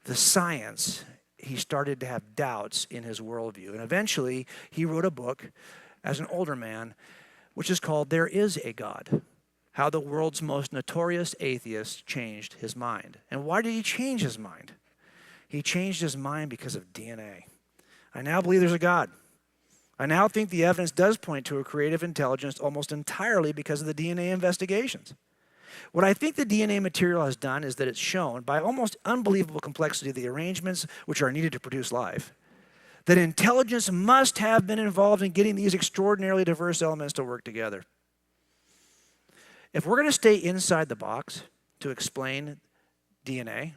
the science, he started to have doubts in his worldview. And eventually, he wrote a book as an older man, which is called There Is a God: How the World's Most Notorious Atheist Changed His Mind. And why did he change his mind? He changed his mind because of DNA. I now believe there's a God. I now think the evidence does point to a creative intelligence almost entirely because of the DNA investigations. What I think the DNA material has done is that it's shown, by almost unbelievable complexity of the arrangements which are needed to produce life, that intelligence must have been involved in getting these extraordinarily diverse elements to work together. If we're going to stay inside the box to explain DNA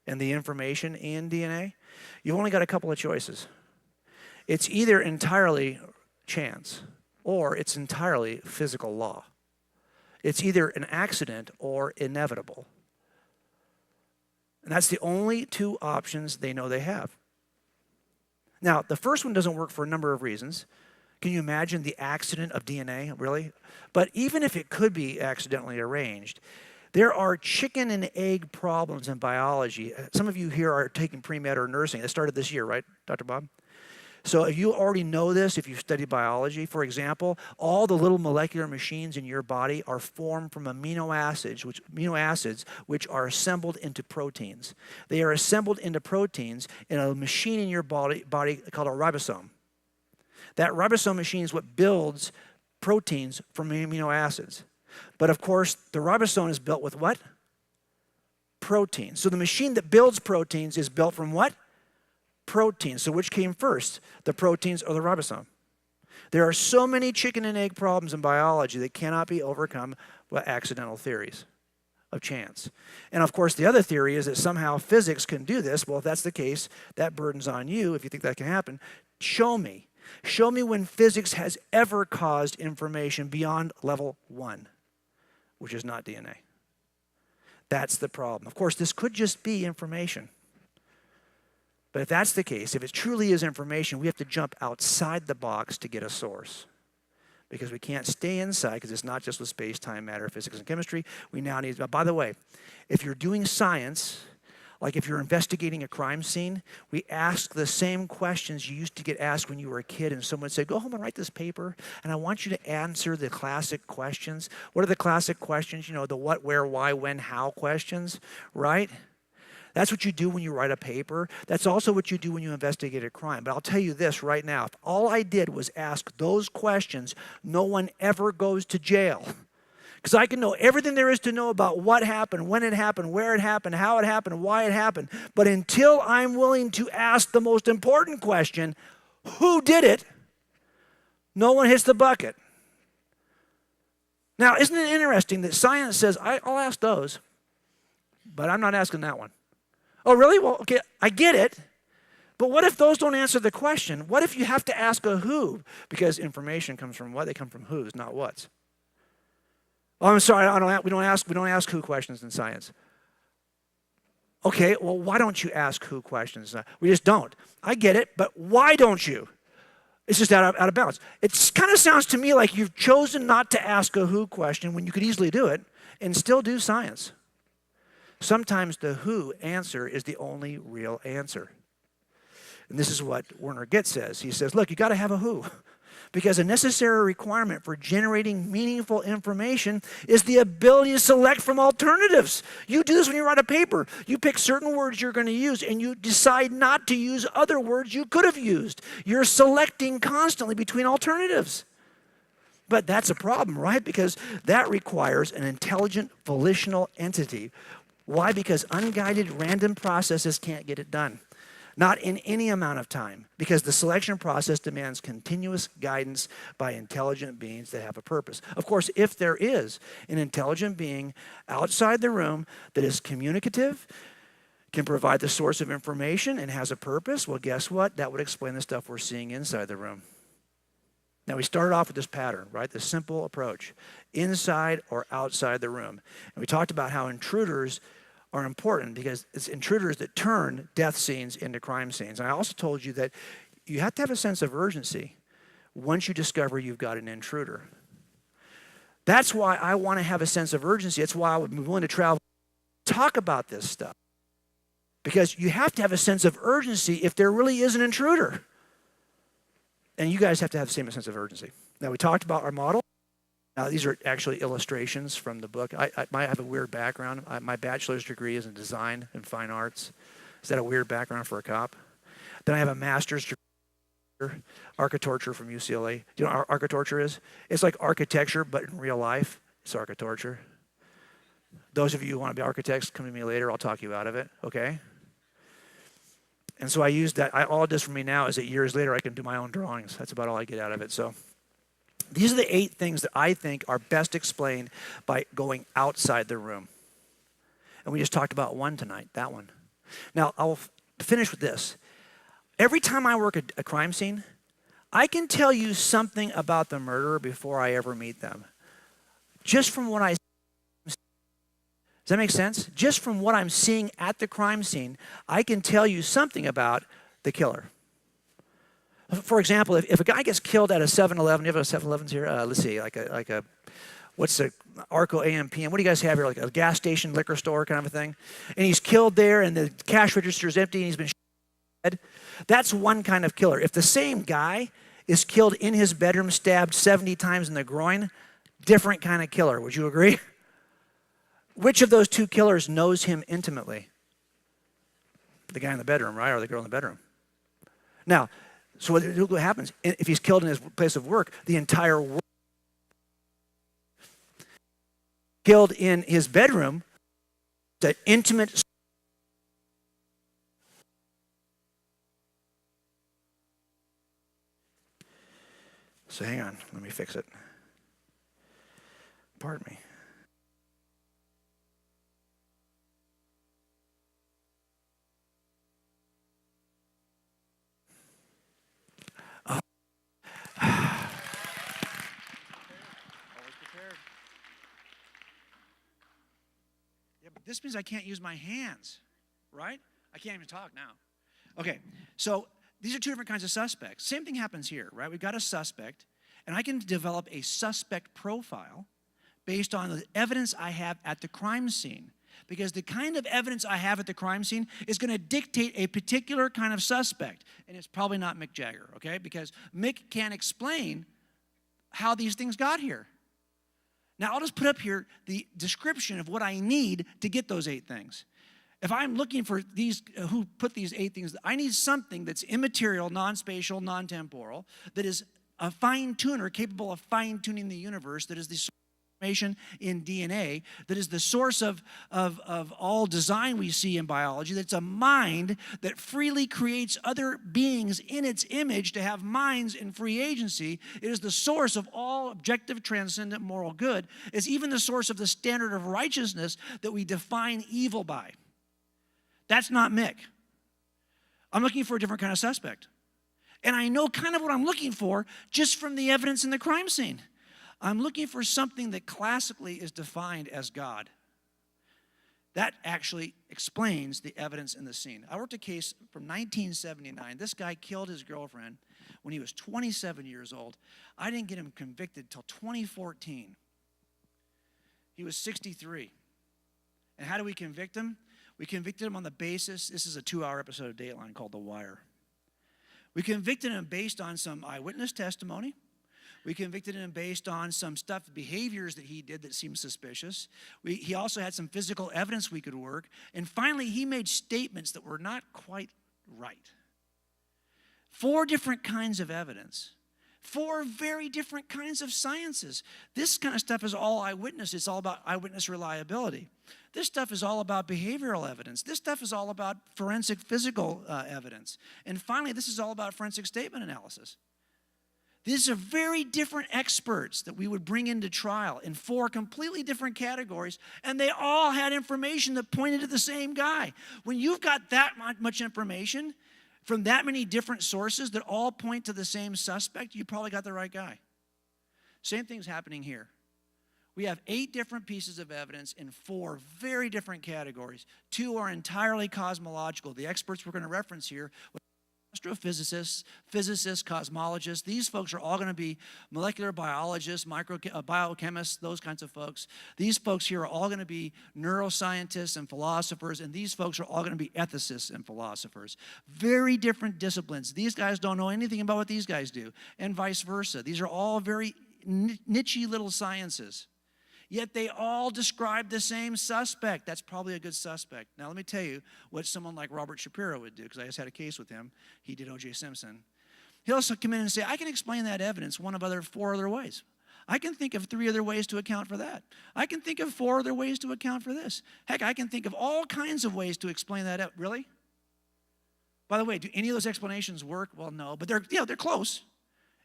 and the information in DNA, you've only got a couple of choices. It's either entirely chance or it's entirely physical law. It's either an accident or inevitable. And that's the only two options they know they have. Now, the first one doesn't work for a number of reasons. Can you imagine the accident of DNA, really? But even if it could be accidentally arranged, there are chicken and egg problems in biology. Some of you here are taking pre-med or nursing. That started this year, right, Dr. Bob? So if you already know this, if you study biology, for example, all the little molecular machines in your body are formed from amino acids, which are assembled into proteins. They are assembled into proteins in a machine in your body called a ribosome. That ribosome machine is what builds proteins from amino acids. But of course, the ribosome is built with what? Proteins. So the machine that builds proteins is built from what? Proteins. So which came first, the proteins or the ribosome? There are so many chicken and egg problems in biology that cannot be overcome by accidental theories of chance. And of course, the other theory is that somehow physics can do this. Well, if that's the case, that burden's on you. If you think that can happen, show me. Show me when physics has ever caused information beyond level 1, which is not DNA. That's the problem. Of course, this could just be information. But if that's the case, if it truly is information, we have to jump outside the box to get a source. Because we can't stay inside, because it's not just with space, time, matter, physics, and chemistry. We now need, by the way, if you're doing science, like if you're investigating a crime scene, we ask the same questions you used to get asked when you were a kid, and someone said, go home and write this paper, and I want you to answer the classic questions. What are the classic questions? You know, the what, where, why, when, how questions, right? That's what you do when you write a paper. That's also what you do when you investigate a crime. But I'll tell you this right now. If all I did was ask those questions, no one ever goes to jail. Because I can know everything there is to know about what happened, when it happened, where it happened, how it happened, why it happened. But until I'm willing to ask the most important question, who did it, no one hits the bucket. Now, isn't it interesting that science says, I'll ask those, but I'm not asking that one. Oh, really? Well, okay, I get it. But what if those don't answer the question? What if you have to ask a who? Because information comes from what? They come from who's, not what's. Oh, I'm sorry, we don't ask who questions in science. Okay, well, why don't you ask who questions? We just don't. I get it, but why don't you? It's just out of balance. It kind of sounds to me like you've chosen not to ask a who question when you could easily do it and still do science. Sometimes the who answer is the only real answer. And this is what Werner Getz says. He says, look, you got to have a who. Because a necessary requirement for generating meaningful information is the ability to select from alternatives. You do this when you write a paper. You pick certain words you're going to use, and you decide not to use other words you could have used. You're selecting constantly between alternatives. But that's a problem, right? Because that requires an intelligent volitional entity. Why? Because unguided random processes can't get it done. Not in any amount of time, because the selection process demands continuous guidance by intelligent beings that have a purpose. Of course, if there is an intelligent being outside the room that is communicative, can provide the source of information, and has a purpose, well, guess what? That would explain the stuff we're seeing inside the room. Now, we started off with this pattern, right? This simple approach, inside or outside the room. And we talked about how intruders are important because it's intruders that turn death scenes into crime scenes. And I also told you that you have to have a sense of urgency once you discover you've got an intruder. That's why I want to have a sense of urgency. That's why I would be willing to travel, talk about this stuff. Because you have to have a sense of urgency if there really is an intruder. And you guys have to have the same sense of urgency. Now, we talked about our model. Now, these are actually illustrations from the book. I might have a weird background. My bachelor's degree is in design and fine arts. Is that a weird background for a cop? Then I have a master's degree in architecture from UCLA. Do you know what architecture is? It's like architecture, but in real life, it's architecture. Those of you who want to be architects, come to me later. I'll talk you out of it, okay? And so I use that. All it does for me now is that years later, I can do my own drawings. That's about all I get out of it. So these are the 8 things that I think are best explained by going outside the room. And we just talked about one tonight, that one. Now, I'll finish with this. Every time I work a crime scene, I can tell you something about the murderer before I ever meet them. Just from what I see. that make sense? Just from what I'm seeing at the crime scene, I can tell you something about the killer. For example, if a guy gets killed at a 7-Eleven, you have a 7-Elevens here? Let's see, like a what's the Arco AMPM? What do you guys have here? Like a gas station, liquor store kind of a thing? And he's killed there and the cash register is empty and he's been dead. That's one kind of killer. If the same guy is killed in his bedroom, stabbed 70 times in the groin, different kind of killer. Would you agree? Which of those two killers knows him intimately? The guy in the bedroom, right? Or the girl in the bedroom? Now, so what happens? If he's killed in his place of work, the entire world killed in his bedroom, the intimate. So hang on, let me fix it. Pardon me. This means I can't use my hands, right? I can't even talk now. Okay, so these are two different kinds of suspects. Same thing happens here, right? We've got a suspect, and I can develop a suspect profile based on the evidence I have at the crime scene. Because the kind of evidence I have at the crime scene is going to dictate a particular kind of suspect. And it's probably not Mick Jagger, okay? Because Mick can't explain how these things got here. Now, I'll just put up here the description of what I need to get those 8 things. If I'm looking for these, who put these 8 things, I need something that's immaterial, non-spatial, non-temporal, that is a fine-tuner, capable of fine-tuning the universe, that is the information in DNA, that is the source of all design we see in biology, that's a mind that freely creates other beings in its image to have minds in free agency. It is the source of all objective, transcendent moral good. It's even the source of the standard of righteousness that we define evil by. That's not Mick. I'm looking for a different kind of suspect. And I know kind of what I'm looking for just from the evidence in the crime scene. I'm looking for something that classically is defined as God. That actually explains the evidence in the scene. I worked a case from 1979. This guy killed his girlfriend when he was 27 years old. I didn't get him convicted until 2014. He was 63. And how do we convict him? We convicted him on the basis, this is a 2-hour episode of Dateline called The Wire. We convicted him based on some eyewitness testimony. We convicted him based on some behaviors that he did that seemed suspicious. He also had some physical evidence we could work. And finally, he made statements that were not quite right. 4 different kinds of evidence. 4 very different kinds of sciences. This kind of stuff is all eyewitness. It's all about eyewitness reliability. This stuff is all about behavioral evidence. This stuff is all about forensic physical evidence. And finally, this is all about forensic statement analysis. These are very different experts that we would bring into trial in 4 completely different categories, and they all had information that pointed to the same guy. When you've got that much information from that many different sources that all point to the same suspect, you probably got the right guy. Same thing's happening here. We have 8 different pieces of evidence in 4 very different categories. 2 are entirely cosmological. The experts we're going to reference here, astrophysicists, physicists, cosmologists. These folks are all going to be molecular biologists, biochemists, those kinds of folks. These folks here are all going to be neuroscientists and philosophers, and these folks are all going to be ethicists and philosophers. Very different disciplines. These guys don't know anything about what these guys do, and vice versa. These are all very niche-y little sciences. Yet they all describe the same suspect. That's probably a good suspect. Now, let me tell you what someone like Robert Shapiro would do, because I just had a case with him. He did O.J. Simpson. He'll also come in and say, I can explain that evidence 4 other ways. I can think of 3 other ways to account for that. I can think of 4 other ways to account for this. Heck, I can think of all kinds of ways to explain that. Really? By the way, do any of those explanations work? Well, no, but they're close.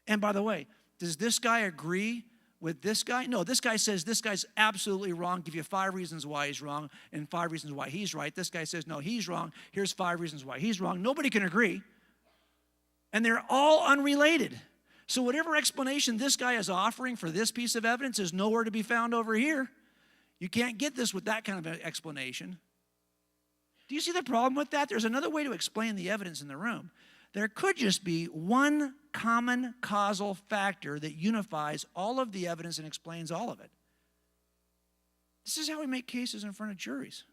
And by the way, does this guy agree with this guy? No, this guy says this guy's absolutely wrong. Give you 5 reasons why he's wrong and 5 reasons why he's right. This guy says, no, he's wrong. Here's 5 reasons why he's wrong. Nobody can agree. And they're all unrelated. So whatever explanation this guy is offering for this piece of evidence is nowhere to be found over here. You can't get this with that kind of an explanation. Do you see the problem with that? There's another way to explain the evidence in the room. There could just be one common causal factor that unifies all of the evidence and explains all of it. This is how we make cases in front of juries.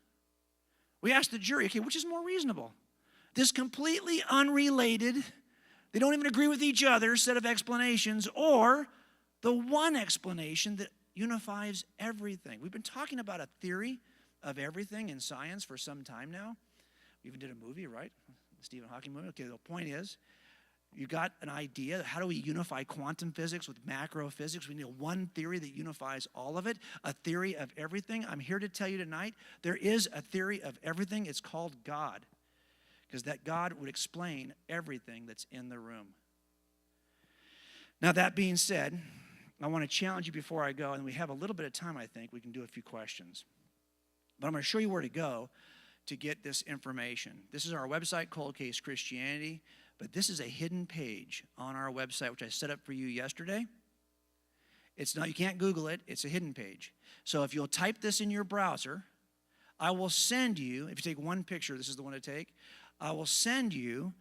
We ask the jury, okay, which is more reasonable? This completely unrelated, they don't even agree with each other set of explanations, or the one explanation that unifies everything. We've been talking about a theory of everything in science for some time now. We even did a movie, right? The Stephen Hawking movie. Okay, the point is, you got an idea. How do we unify quantum physics with macro physics? We need one theory that unifies all of it, a theory of everything. I'm here to tell you tonight, there is a theory of everything. It's called God, because that God would explain everything that's in the room. Now, that being said, I want to challenge you before I go, and we have a little bit of time, I think. We can do a few questions. But I'm going to show you where to go to get this information. This is our website, Cold Case Christianity. But this is a hidden page on our website, which I set up for you yesterday. It's not, you can't Google it. It's a hidden page. So if you'll type this in your browser, I will send you, if you take one picture, this is the one to take, I will send you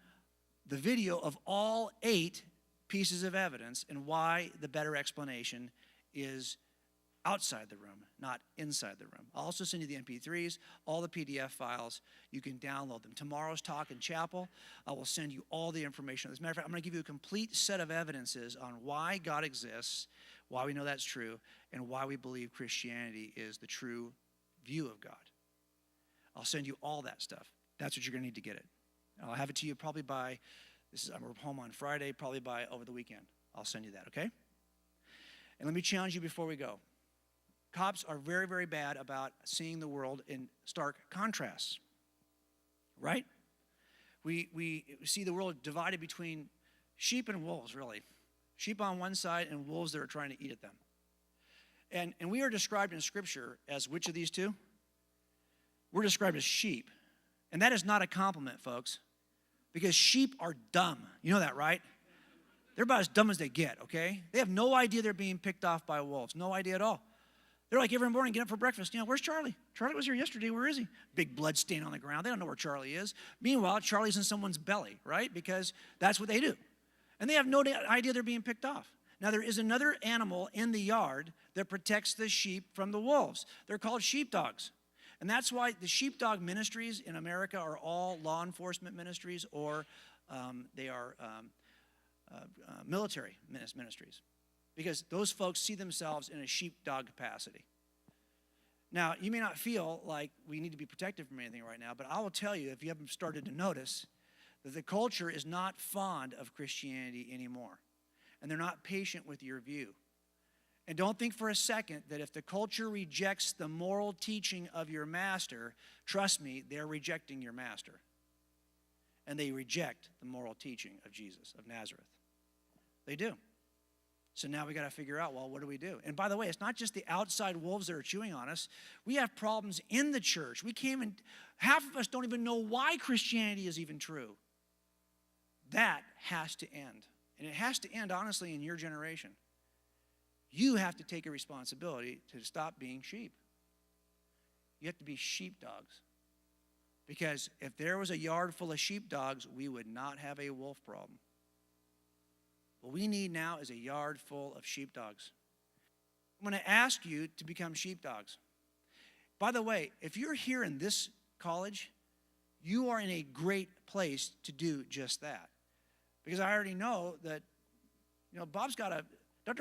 the video of all 8 pieces of evidence and why the better explanation is outside the room, not inside the room. I'll also send you the MP3s, all the PDF files. You can download them. Tomorrow's talk in chapel, I will send you all the information. As a matter of fact, I'm going to give you a complete set of evidences on why God exists, why we know that's true, and why we believe Christianity is the true view of God. I'll send you all that stuff. That's what you're going to need to get it. I'll have it to you probably by, I'm home on Friday, probably by over the weekend. I'll send you that, okay? And let me challenge you before we go. Cops are very, very bad about seeing the world in stark contrasts, right? We see the world divided between sheep and wolves, really. Sheep on one side and wolves that are trying to eat at them. And we are described in Scripture as which of these two? We're described as sheep. And that is not a compliment, folks, because sheep are dumb. You know that, right? They're about as dumb as they get, okay? They have no idea they're being picked off by wolves. No idea at all. They're like every morning, get up for breakfast. You know, where's Charlie? Charlie was here yesterday. Where is he? Big blood stain on the ground. They don't know where Charlie is. Meanwhile, Charlie's in someone's belly, right? Because that's what they do. And they have no idea they're being picked off. Now, there is another animal in the yard that protects the sheep from the wolves. They're called sheepdogs. And that's why the sheepdog ministries in America are all law enforcement ministries, or they are military ministries. Because those folks see themselves in a sheepdog capacity. Now, you may not feel like we need to be protected from anything right now, but I will tell you, if you haven't started to notice, that the culture is not fond of Christianity anymore. And they're not patient with your view. And don't think for a second that if the culture rejects the moral teaching of your master, trust me, they're rejecting your master. And they reject the moral teaching of Jesus of Nazareth. They do. So now we got to figure out, well, what do we do? And by the way, it's not just the outside wolves that are chewing on us. We have problems in the church. Half of us don't even know why Christianity is even true. That has to end. And it has to end, honestly, in your generation. You have to take a responsibility to stop being sheep. You have to be sheepdogs. Because if there was a yard full of sheepdogs, we would not have a wolf problem. What we need now is a yard full of sheepdogs. I'm going to ask you to become sheepdogs. By the way, if you're here in this college, you are in a great place to do just that. Because I already know that, Dr.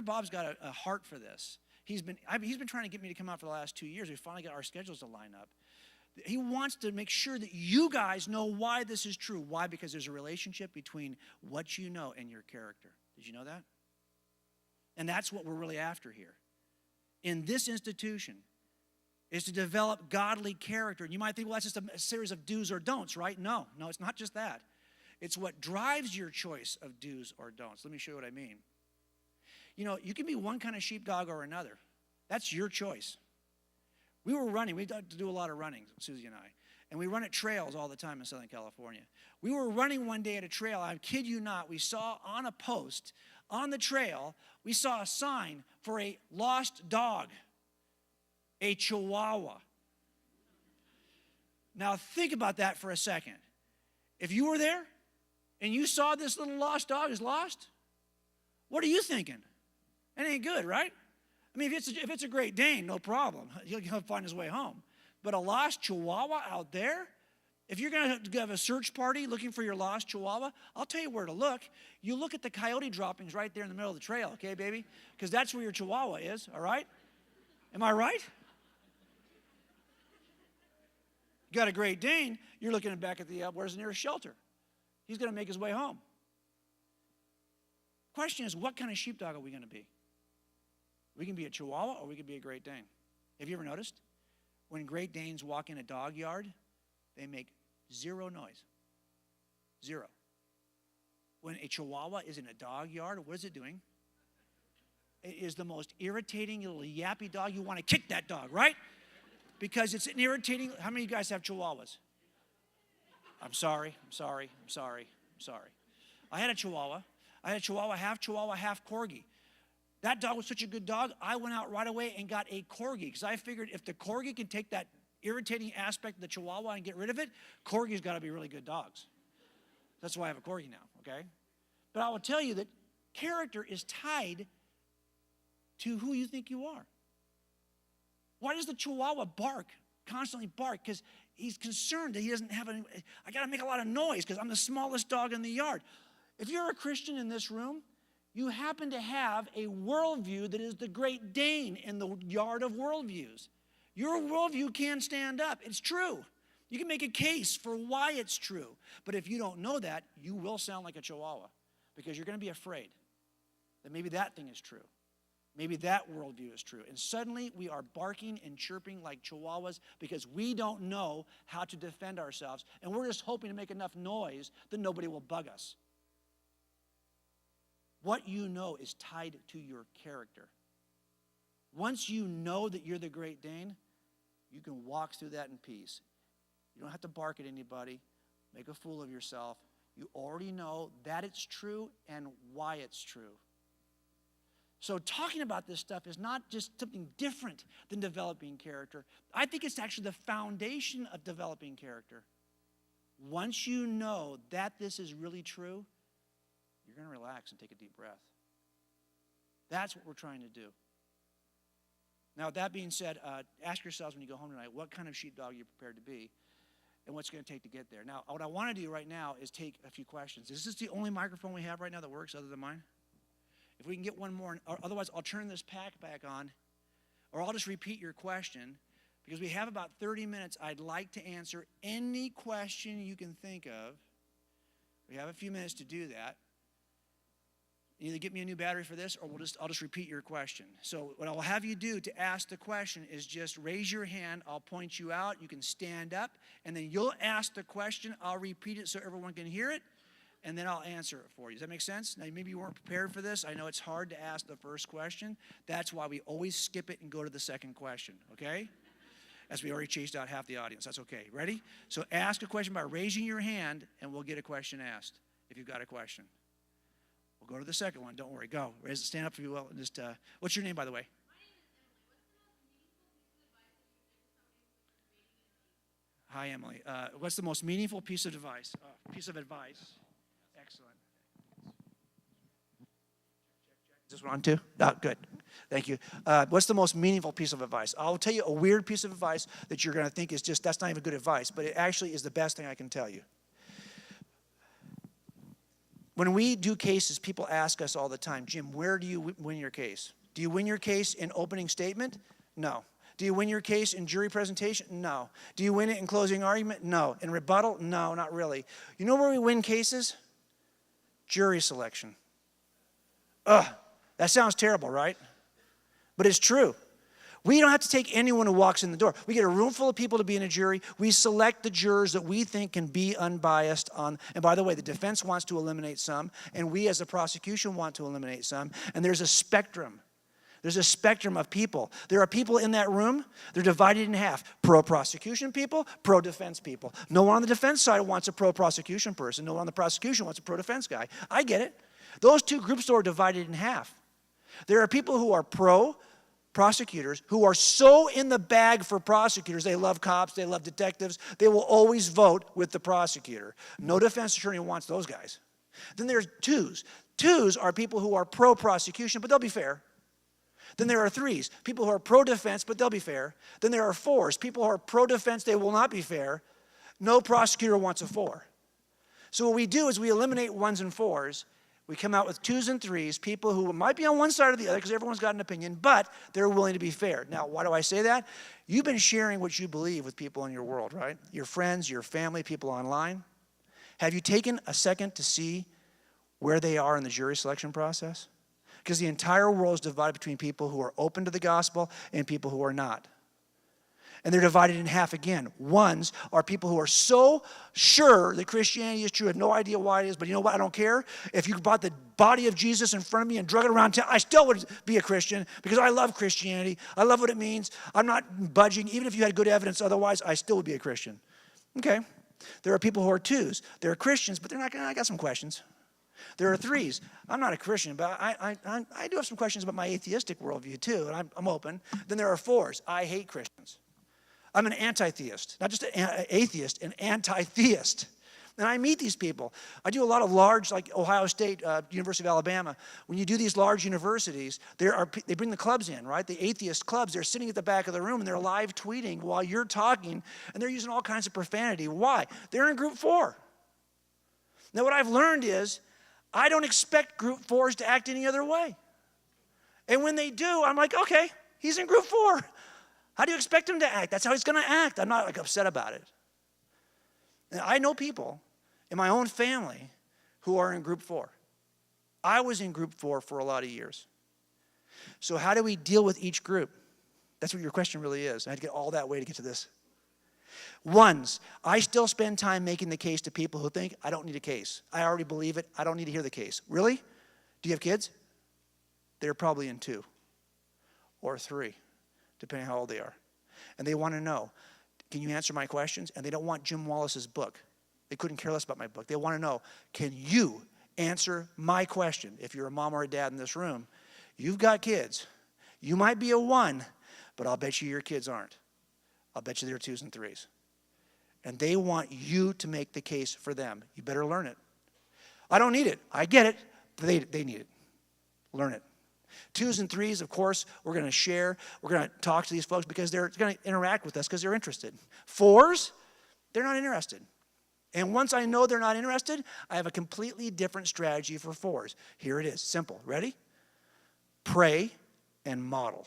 Bob's got a heart for this. He's been trying to get me to come out for the last 2 years. We finally got our schedules to line up. He wants to make sure that you guys know why this is true. Why? Because there's a relationship between what you know and your character. Did you know that? And that's what we're really after here. In this institution, is to develop godly character. And you might think, well, that's just a series of do's or don'ts, right? No, it's not just that. It's what drives your choice of do's or don'ts. Let me show you what I mean. You know, you can be one kind of sheepdog or another. That's your choice. We were running. We do a lot of running, Susie and I. And we run at trails all the time in Southern California. We were running one day at a trail. I kid you not. We saw on a post on the trail, we saw a sign for a lost dog. A Chihuahua. Now think about that for a second. If you were there and you saw this little lost dog is lost, what are you thinking? It ain't good, right? I mean, if it's a Great Dane, no problem. He'll find his way home. But a lost Chihuahua out there, if you're going to have a search party looking for your lost Chihuahua, I'll tell you where to look. You look at the coyote droppings right there in the middle of the trail, okay, baby? Because that's where your Chihuahua is, all right? Am I right? You got a Great Dane, you're looking back at the, where's the nearest shelter? He's going to make his way home. Question is, what kind of sheepdog are we going to be? We can be a Chihuahua or we can be a Great Dane. Have you ever noticed? When Great Danes walk in a dog yard, they make zero noise. Zero. When a Chihuahua is in a dog yard, what is it doing? It is the most irritating little yappy dog. You want to kick that dog, right? Because it's an irritating. How many of you guys have Chihuahuas? I'm sorry. I had a Chihuahua, half Corgi. That dog was such a good dog, I went out right away and got a Corgi because I figured if the Corgi can take that irritating aspect of the Chihuahua and get rid of it, Corgi's got to be really good dogs. That's why I have a Corgi now, okay? But I will tell you that character is tied to who you think you are. Why does the Chihuahua constantly bark? Because he's concerned that he doesn't have any, I got to make a lot of noise because I'm the smallest dog in the yard. If you're a Christian in this room, you happen to have a worldview that is the Great Dane in the yard of worldviews. Your worldview can stand up. It's true. You can make a case for why it's true. But if you don't know that, you will sound like a Chihuahua because you're going to be afraid that maybe that thing is true. Maybe that worldview is true. And suddenly we are barking and chirping like Chihuahuas because we don't know how to defend ourselves. And we're just hoping to make enough noise that nobody will bug us. What you know is tied to your character. Once you know that you're the Great Dane, you can walk through that in peace. You don't have to bark at anybody, make a fool of yourself. You already know that it's true and why it's true. So talking about this stuff is not just something different than developing character. I think it's actually the foundation of developing character. Once you know that this is really true, you're going to relax and take a deep breath. That's what we're trying to do. Now, with that being said, ask yourselves when you go home tonight, what kind of sheepdog you're prepared to be and what's going to take to get there. Now, what I want to do right now is take a few questions. Is this the only microphone we have right now that works other than mine? If we can get one more, or otherwise I'll turn this pack back on, or I'll just repeat your question, because we have about 30 minutes. I'd like to answer any question you can think of. We have a few minutes to do that. Either get me a new battery for this, or I'll just repeat your question. So what I'll have you do to ask the question is just raise your hand. I'll point you out. You can stand up, and then you'll ask the question. I'll repeat it so everyone can hear it, and then I'll answer it for you. Does that make sense? Now, maybe you weren't prepared for this. I know it's hard to ask the first question. That's why we always skip it and go to the second question, okay? As we already chased out half the audience. That's okay. Ready? So ask a question by raising your hand, and we'll get a question asked if you've got a question. We'll go to the second one. Don't worry. Go. Stand up if you will. And just, what's your name, by the way? Hi, Emily. What's the most meaningful piece of advice? Excellent. Is this one on too? Oh, good. Thank you. What's the most meaningful piece of advice? I'll tell you a weird piece of advice that you're going to think is just, that's not even good advice, but it actually is the best thing I can tell you. When we do cases, people ask us all the time, Jim, where do you win your case? Do you win your case in opening statement? No. Do you win your case in jury presentation? No. Do you win it in closing argument? No. In rebuttal? No, not really. You know where we win cases? Jury selection. Ugh, that sounds terrible, right? But it's true. We don't have to take anyone who walks in the door. We get a room full of people to be in a jury. We select the jurors that we think can be unbiased on. And by the way, the defense wants to eliminate some, and we as a prosecution want to eliminate some. And there's a spectrum. There's a spectrum of people. There are people in that room, they're divided in half. Pro-prosecution people, pro-defense people. No one on the defense side wants a pro-prosecution person. No one on the prosecution wants a pro-defense guy. I get it. Those two groups are divided in half. There are people who are pro prosecutors who are so in the bag for prosecutors, they love cops, they love detectives, they will always vote with the prosecutor. No defense attorney wants those guys. Then there's twos. Twos are people who are pro-prosecution, but they'll be fair. Then there are threes, people who are pro-defense, but they'll be fair. Then there are fours, people who are pro-defense, they will not be fair. No prosecutor wants a four. So what we do is we eliminate ones and fours. We come out with twos and threes, people who might be on one side or the other because everyone's got an opinion, but they're willing to be fair. Now, why do I say that? You've been sharing what you believe with people in your world, right? Your friends, your family, people online. Have you taken a second to see where they are in the jury selection process? Because the entire world is divided between people who are open to the gospel and people who are not. And they're divided in half again. Ones are people who are so sure that Christianity is true, have no idea why it is, but you know what? I don't care. If you brought the body of Jesus in front of me and drug it around town, I still would be a Christian because I love Christianity. I love what it means. I'm not budging. Even if you had good evidence otherwise, I still would be a Christian. Okay. There are people who are twos. They're Christians, but they're not going to, I got some questions. There are threes. I'm not a Christian, but I do have some questions about my atheistic worldview too, and I'm open. Then there are fours. I hate Christians. I'm an anti-theist, not just an atheist, an anti-theist. And I meet these people. I do a lot of large, like Ohio State, University of Alabama. When you do these large universities, they bring the clubs in, right? The atheist clubs. They're sitting at the back of the room, and they're live tweeting while you're talking, and they're using all kinds of profanity. Why? They're in group 4. Now, what I've learned is I don't expect group 4s to act any other way. And when they do, I'm like, okay, he's in group 4. How do you expect him to act? That's how he's going to act. I'm not like upset about it. And I know people in my own family who are in group 4. I was in group 4 for a lot of years. So how do we deal with each group? That's what your question really is. I had to get all that way to get to this. Ones, I still spend time making the case to people who think I don't need a case. I already believe it. I don't need to hear the case. Really? Do you have kids? They're probably in 2 or 3, depending on how old they are. And they want to know, can you answer my questions? And they don't want Jim Wallace's book. They couldn't care less about my book. They want to know, can you answer my question? If you're a mom or a dad in this room, you've got kids. You might be a 1, but I'll bet you your kids aren't. I'll bet you they're 2s and 3s. And they want you to make the case for them. You better learn it. I don't need it. I get it. But they need it. Learn it. 2s and 3s, of course, we're going to share. We're going to talk to these folks because they're going to interact with us because they're interested. 4s, they're not interested. And once I know they're not interested, I have a completely different strategy for 4s. Here it is. Simple. Ready? Pray and model.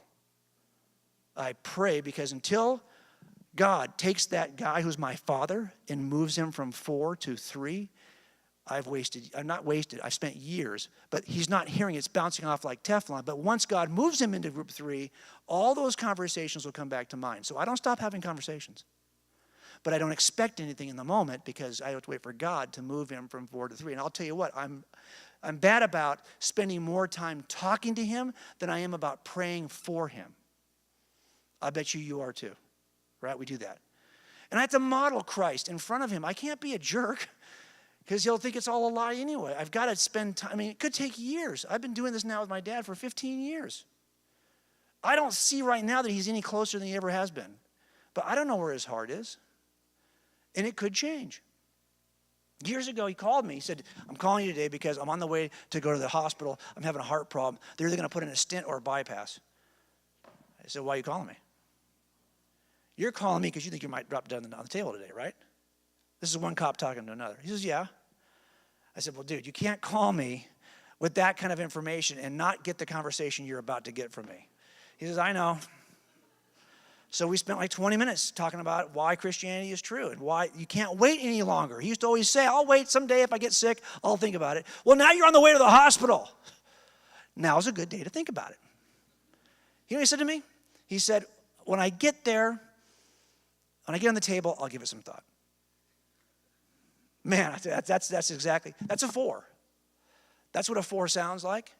I pray because until God takes that guy who's my father and moves him from 4 to 3, I've spent years, but he's not hearing it. It's bouncing off like Teflon. But once God moves him into group 3, all those conversations will come back to mind. So I don't stop having conversations. But I don't expect anything in the moment because I have to wait for God to move him from 4 to 3. And I'll tell you what, I'm bad about spending more time talking to him than I am about praying for him. I bet you are too, right? We do that. And I have to model Christ in front of him. I can't be a jerk because he'll think it's all a lie anyway. I've got to spend time. I mean, it could take years. I've been doing this now with my dad for 15 years. I don't see right now that he's any closer than he ever has been. But I don't know where his heart is. And it could change. Years ago, he called me. He said, I'm calling you today because I'm on the way to go to the hospital. I'm having a heart problem. They're either going to put in a stent or a bypass. I said, why are you calling me? You're calling me because you think you might drop dead on the table today, right? This is one cop talking to another. He says, yeah. I said, well, dude, you can't call me with that kind of information and not get the conversation you're about to get from me. He says, I know. So we spent like 20 minutes talking about why Christianity is true and why you can't wait any longer. He used to always say, I'll wait someday if I get sick, I'll think about it. Well, now you're on the way to the hospital. Now's a good day to think about it. You know what he said to me? He said, when I get there, when I get on the table, I'll give it some thought. Man, that's a 4. That's what a 4 sounds like.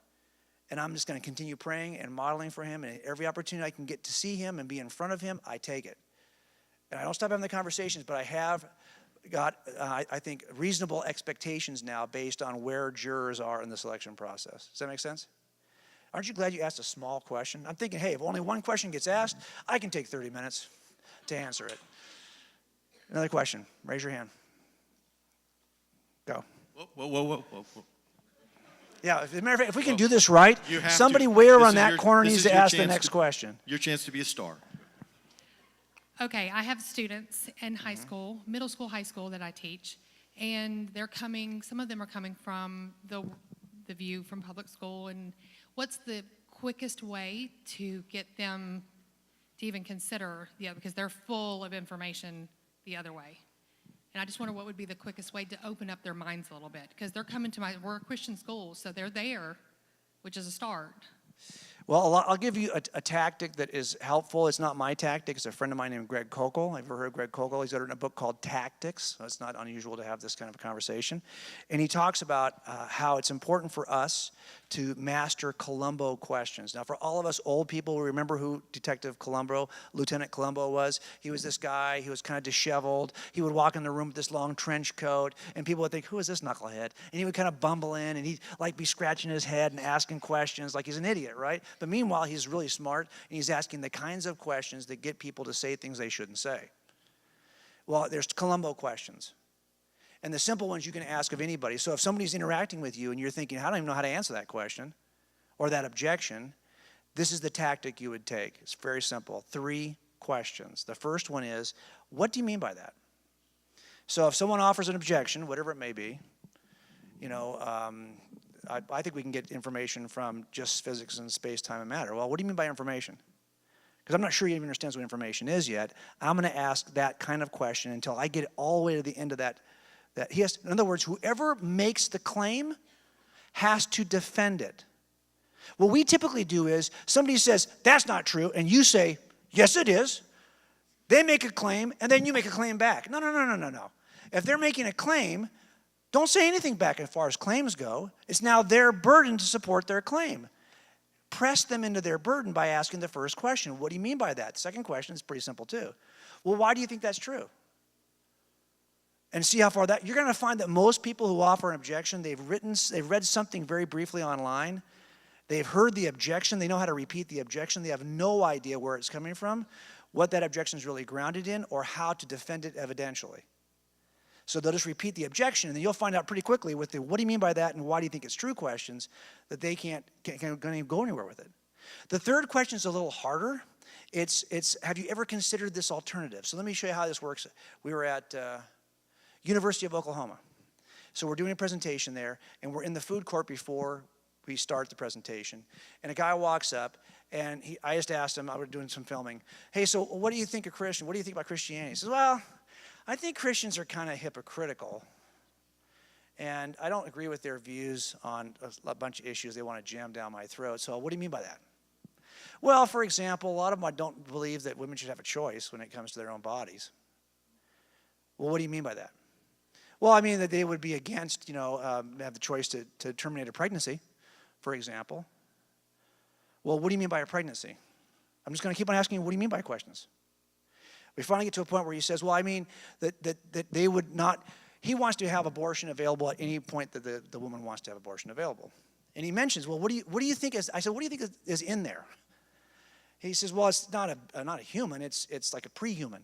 And I'm just going to continue praying and modeling for him. And every opportunity I can get to see him and be in front of him, I take it. And I don't stop having the conversations, but I have got, I think, reasonable expectations now based on where jurors are in the selection process. Does that make sense? Aren't you glad you asked a small question? I'm thinking, hey, if only one question gets asked, I can take 30 minutes to answer it. Another question. Raise your hand. Go. Whoa. Yeah, as a matter of fact, if we can do this right, You have somebody to. where This on is that your- corner this needs is to your ask the chance next to- question. Your chance to be a star. Okay, I have students in high school, middle school, high school that I teach, and they're coming, some of them are coming from the view from public school, and what's the quickest way to get them to even consider the other, because they're full of information the other way. And I just wonder what would be the quickest way to open up their minds a little bit, because they're coming to we're a Christian school, so they're there, which is a start. Well, I'll give you a tactic that is helpful. It's not my tactic. It's a friend of mine named Greg Kokel. Have you ever heard of Greg Kokel? He's written a book called Tactics. So it's not unusual to have this kind of a conversation. And he talks about how it's important for us to master Columbo questions. Now, for all of us old people, we remember who Detective Columbo, Lieutenant Columbo was. He was this guy. He was kind of disheveled. He would walk in the room with this long trench coat, and people would think, who is this knucklehead? And he would kind of bumble in, and he'd like be scratching his head and asking questions like he's an idiot, right? But meanwhile, he's really smart, and he's asking the kinds of questions that get people to say things they shouldn't say. Well, there's Columbo questions. And the simple ones you can ask of anybody. So if somebody's interacting with you and you're thinking, I don't even know how to answer that question or that objection, this is the tactic you would take. It's very simple. 3 questions. The first one is, what do you mean by that? So if someone offers an objection, whatever it may be, you know, I think we can get information from just physics and space, time, and matter. Well, what do you mean by information? Because I'm not sure he even understands what information is yet. I'm going to ask that kind of question until I get all the way to the end of that he has, in other words, whoever makes the claim has to defend it. What we typically do is somebody says, that's not true, and you say, yes, it is. They make a claim, and then you make a claim back. No. If they're making a claim, don't say anything back as far as claims go. It's now their burden to support their claim. Press them into their burden by asking the first question. What do you mean by that? The second question is pretty simple too. Well, why do you think that's true? And see how far that, you're going to find that most people who offer an objection, they've read something very briefly online. They've heard the objection. They know how to repeat the objection. They have no idea where it's coming from, what that objection is really grounded in, or how to defend it evidentially. So they'll just repeat the objection, and then you'll find out pretty quickly with the what do you mean by that and why do you think it's true questions that they can't go anywhere with it. The third question is a little harder. It's have you ever considered this alternative? So let me show you how this works. We were at University of Oklahoma. So we're doing a presentation there, and we're in the food court before we start the presentation. And a guy walks up, and I just asked him, I was doing some filming, hey, so what do you think of Christian? What do you think about Christianity? He says, well, I think Christians are kind of hypocritical. And I don't agree with their views on a bunch of issues they want to jam down my throat. So what do you mean by that? Well, for example, a lot of them don't believe that women should have a choice when it comes to their own bodies. Well, what do you mean by that? Well, I mean that they would be against, have the choice to terminate a pregnancy, for example. Well, what do you mean by a pregnancy? I'm just going to keep on asking you, what do you mean by questions? We finally get to a point where he says, well, I mean that they would not, he wants to have abortion available at any point that the woman wants to have abortion available. And he mentions, well, what do you think is, I said, what do you think is in there? He says, well, it's not a human, it's like a pre-human.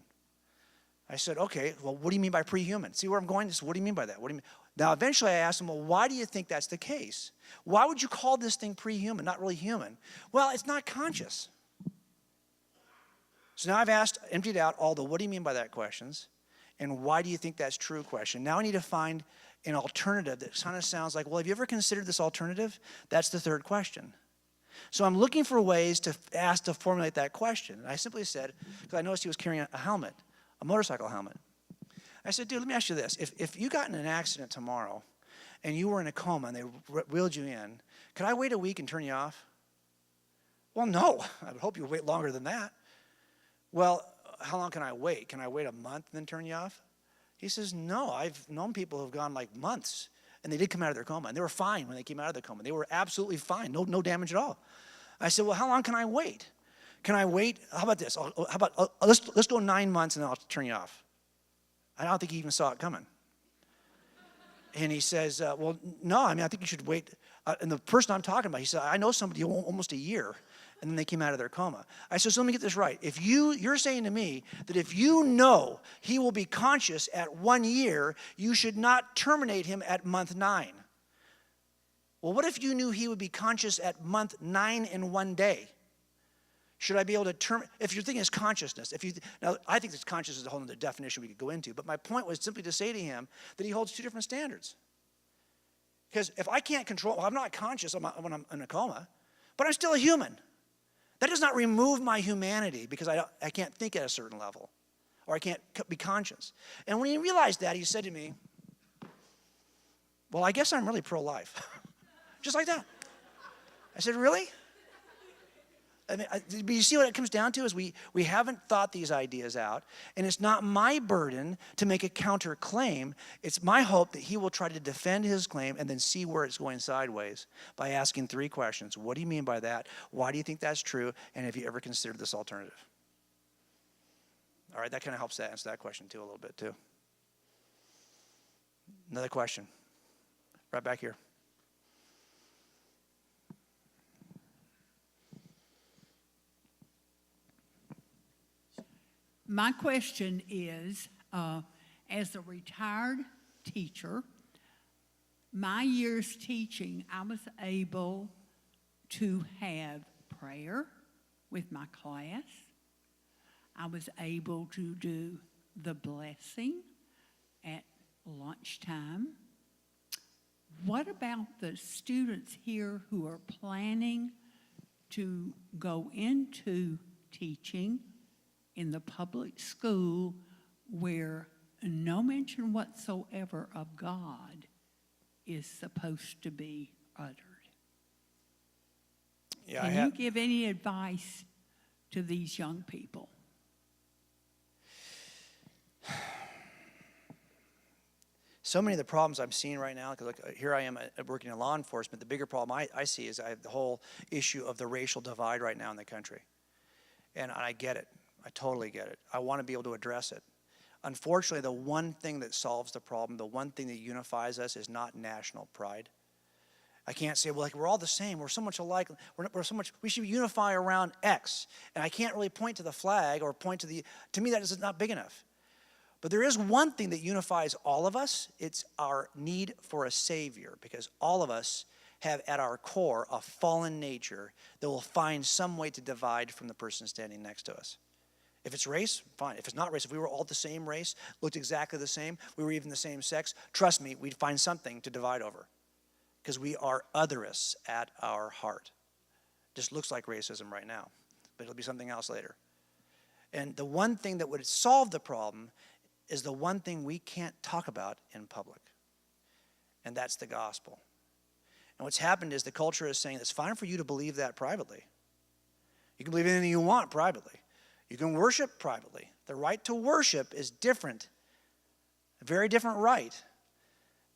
I said, okay, well, what do you mean by pre-human? See where I'm going? What do you mean by that? What do you mean? Now, eventually I asked him, well, why do you think that's the case? Why would you call this thing pre-human, not really human? Well, it's not conscious. So now I've emptied out all the what do you mean by that questions, and why do you think that's true question. Now I need to find an alternative that kind of sounds like, well, have you ever considered this alternative? That's the third question. So I'm looking for ways to formulate that question. And I simply said, because I noticed he was carrying a helmet, a motorcycle helmet. I said, dude, let me ask you this. If you got in an accident tomorrow and you were in a coma and they wheeled you in, could I wait a week and turn you off? Well, no. I would hope you would wait longer than that. Well, how long can I wait? Can I wait a month and then turn you off? He says, no. I've known people who have gone like months, and they did come out of their coma, and they were fine when they came out of the coma. They were absolutely fine, no damage at all. I said, well, how long can I wait? Can I wait? How about this? Let's go 9 months, and then I'll turn you off. I don't think he even saw it coming. And he says, well, no, I mean, I think you should wait And the person I'm talking about, he said, I know somebody almost a year, and then they came out of their coma. I said, so let me get this right. If you're saying to me that if you know he will be conscious at 1 year, you should not terminate him at month 9. Well, what if you knew he would be conscious at month 9 in 1 day? Should I be able to if you're thinking it's consciousness, now I think this consciousness is a whole other definition we could go into, but my point was simply to say to him that he holds 2 different standards. Because if I can't control, well, I'm not conscious when I'm in a coma, but I'm still a human. That does not remove my humanity because I can't think at a certain level, or I can't be conscious. And when he realized that, he said to me, well, I guess I'm really pro-life. Just like that. I said, really? I mean, but you see what it comes down to is we haven't thought these ideas out, and it's not my burden to make a counterclaim. It's my hope that he will try to defend his claim and then see where it's going sideways by asking 3 questions. What do you mean by that? Why do you think that's true? And have you ever considered this alternative? All right, that kind of helps to answer that question too a little bit too. Another question. Right back here. My question is, as a retired teacher, my years teaching, I was able to have prayer with my class. I was able to do the blessing at lunchtime. What about the students here who are planning to go into teaching in the public school where no mention whatsoever of God is supposed to be uttered? Yeah, Can you give any advice to these young people? So many of the problems I'm seeing right now, because look, here I am working in law enforcement, the bigger problem I see is I have the whole issue of the racial divide right now in the country. And I get it. I totally get it. I want to be able to address it. Unfortunately, the one thing that solves the problem, the one thing that unifies us is not national pride. I can't say, well, like, we're all the same. We're so much alike. We're so much, we should unify around X. And I can't really point to the flag or point to me that is not big enough. But there is one thing that unifies all of us. It's our need for a Savior, because all of us have at our core a fallen nature that will find some way to divide from the person standing next to us. If it's race, fine. If it's not race, if we were all the same race, looked exactly the same, we were even the same sex, trust me, we'd find something to divide over. Because we are otherists at our heart. Just looks like racism right now, but it'll be something else later. And the one thing that would solve the problem is the one thing we can't talk about in public, and that's the gospel. And what's happened is the culture is saying it's fine for you to believe that privately. You can believe anything you want privately. You can worship privately. The right to worship is different, a very different right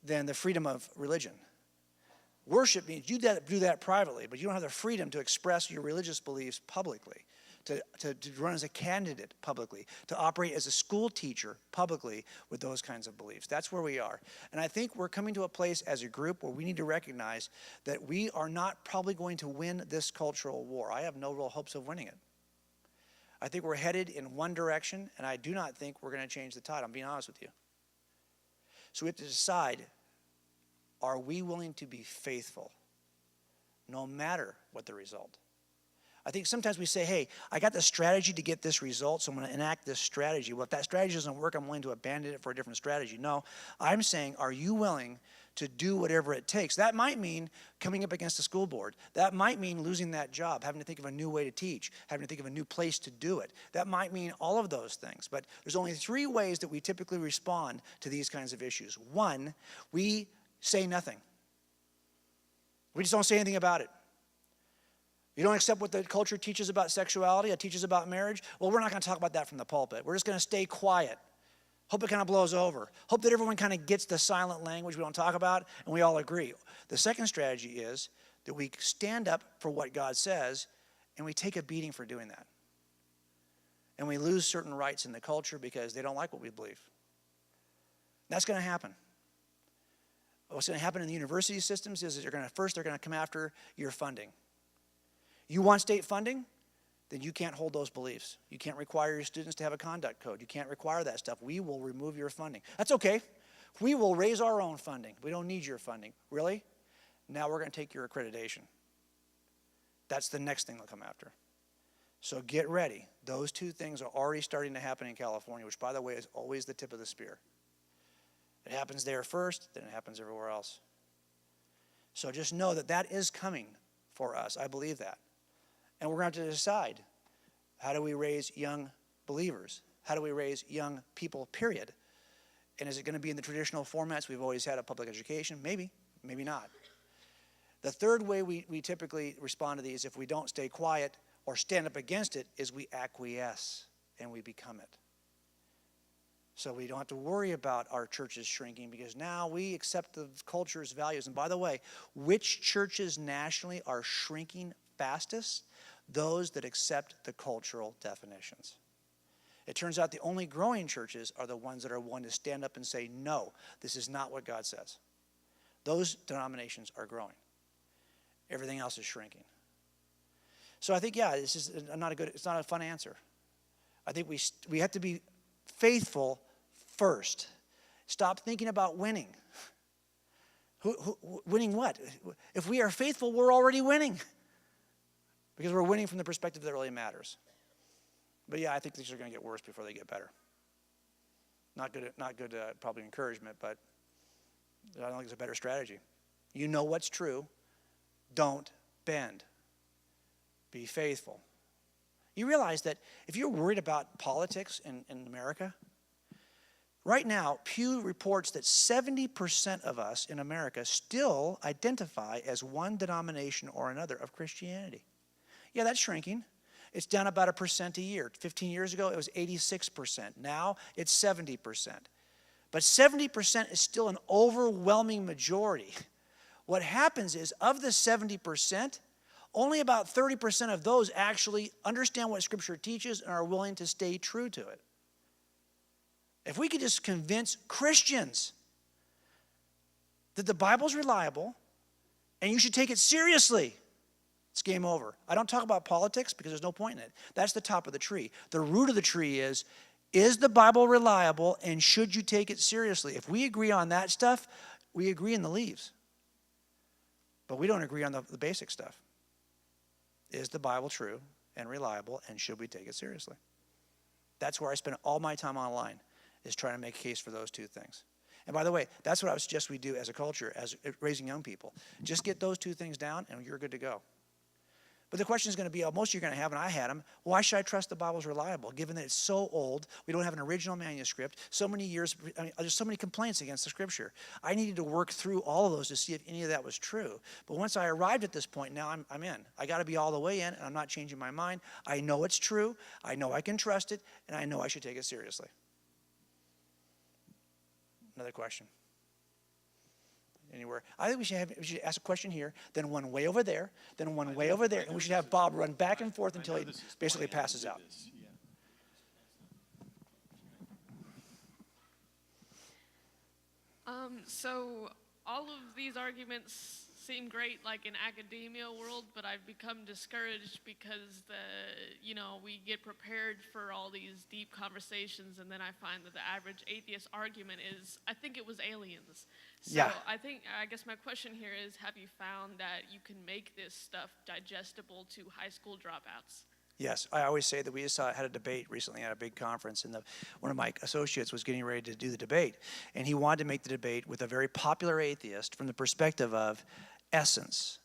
than the freedom of religion. Worship means you do that privately, but you don't have the freedom to express your religious beliefs publicly, to run as a candidate publicly, to operate as a school teacher publicly with those kinds of beliefs. That's where we are. And I think we're coming to a place as a group where we need to recognize that we are not probably going to win this cultural war. I have no real hopes of winning it. I think we're headed in one direction, and I do not think we're going to change the tide. I'm being honest with you. So we have to decide, are we willing to be faithful no matter what the result? I think sometimes we say, hey, I got the strategy to get this result, so I'm going to enact this strategy. Well, if that strategy doesn't work, I'm willing to abandon it for a different strategy. No, I'm saying, are you willing to do whatever it takes? That might mean coming up against the school board. That might mean losing that job, having to think of a new way to teach, having to think of a new place to do it. That might mean all of those things. But there's only 3 ways that we typically respond to these kinds of issues. 1, we say nothing. We just don't say anything about it. You don't accept what the culture teaches about sexuality, it teaches about marriage? Well, we're not going to talk about that from the pulpit. We're just going to stay quiet. Hope it kind of blows over. Hope that everyone kind of gets the silent language we don't talk about, and we all agree. The second strategy is that we stand up for what God says, and we take a beating for doing that. And we lose certain rights in the culture because they don't like what we believe. That's going to happen. What's going to happen in the university systems is they're going to come after your funding. You want state funding? Then you can't hold those beliefs. You can't require your students to have a conduct code. You can't require that stuff. We will remove your funding. That's okay. We will raise our own funding. We don't need your funding. Really? Now we're going to take your accreditation. That's the next thing they'll come after. So get ready. Those two things are already starting to happen in California, which, by the way, is always the tip of the spear. It happens there first, then it happens everywhere else. So just know that that is coming for us. I believe that. And we're going to have to decide, how do we raise young believers? How do we raise young people, period? And is it going to be in the traditional formats we've always had of public education? Maybe, maybe not. The third way we typically respond to these, if we don't stay quiet or stand up against it, is we acquiesce and we become it. So we don't have to worry about our churches shrinking, because now we accept the culture's values. And by the way, which churches nationally are shrinking fastest? Those that accept the cultural definitions. It turns out the only growing churches are the ones that are willing to stand up and say, no, this is not what God says. Those denominations are growing. Everything else is shrinking. So I think, this is it's not a fun answer. I think we have to be faithful first. Stop thinking about winning. Winning what? If we are faithful, we're already winning. Because we're winning from the perspective that really matters. But I think these are going to get worse before they get better. Not good probably encouragement, but I don't think it's a better strategy. You know what's true. Don't bend. Be faithful. You realize that if you're worried about politics in America, right now, Pew reports that 70% of us in America still identify as one denomination or another of Christianity. Yeah, that's shrinking. It's down about 1% a year. 15 years ago, it was 86%. Now, it's 70%. But 70% is still an overwhelming majority. What happens is, of the 70%, only about 30% of those actually understand what Scripture teaches and are willing to stay true to it. If we could just convince Christians that the Bible's reliable and you should take it seriously, it's game over. I don't talk about politics because there's no point in it. That's the top of the tree. The root of the tree is the Bible reliable and should you take it seriously? If we agree on that stuff, we agree in the leaves. But we don't agree on the basic stuff. Is the Bible true and reliable, and should we take it seriously? That's where I spend all my time online, is trying to make a case for those two things. And by the way, that's what I would suggest we do as a culture, as raising young people. Just get those two things down, and you're good to go. But the question is going to be, most of you are going to have, and I had them, why should I trust the Bible's reliable, given that it's so old, we don't have an original manuscript, so many years, there's so many complaints against the Scripture. I needed to work through all of those to see if any of that was true. But once I arrived at this point, now I'm in. I got to be all the way in, and I'm not changing my mind. I know it's true, I know I can trust it, and I know I should take it seriously. Another question? Anywhere. I think we should ask a question here, then one way over there, then one way over there, and we should have Bob run back and forth until he basically passes out. So all of these arguments seem great, like in academia world, but I've become discouraged because we get prepared for all these deep conversations, and then I find that the average atheist argument is, I think it was aliens. So Yeah. I guess my question here is, have you found that you can make this stuff digestible to high school dropouts? Yes, I always say that we just had a debate recently at a big conference, and one of my associates was getting ready to do the debate, and he wanted to make the debate with a very popular atheist from the perspective of essence,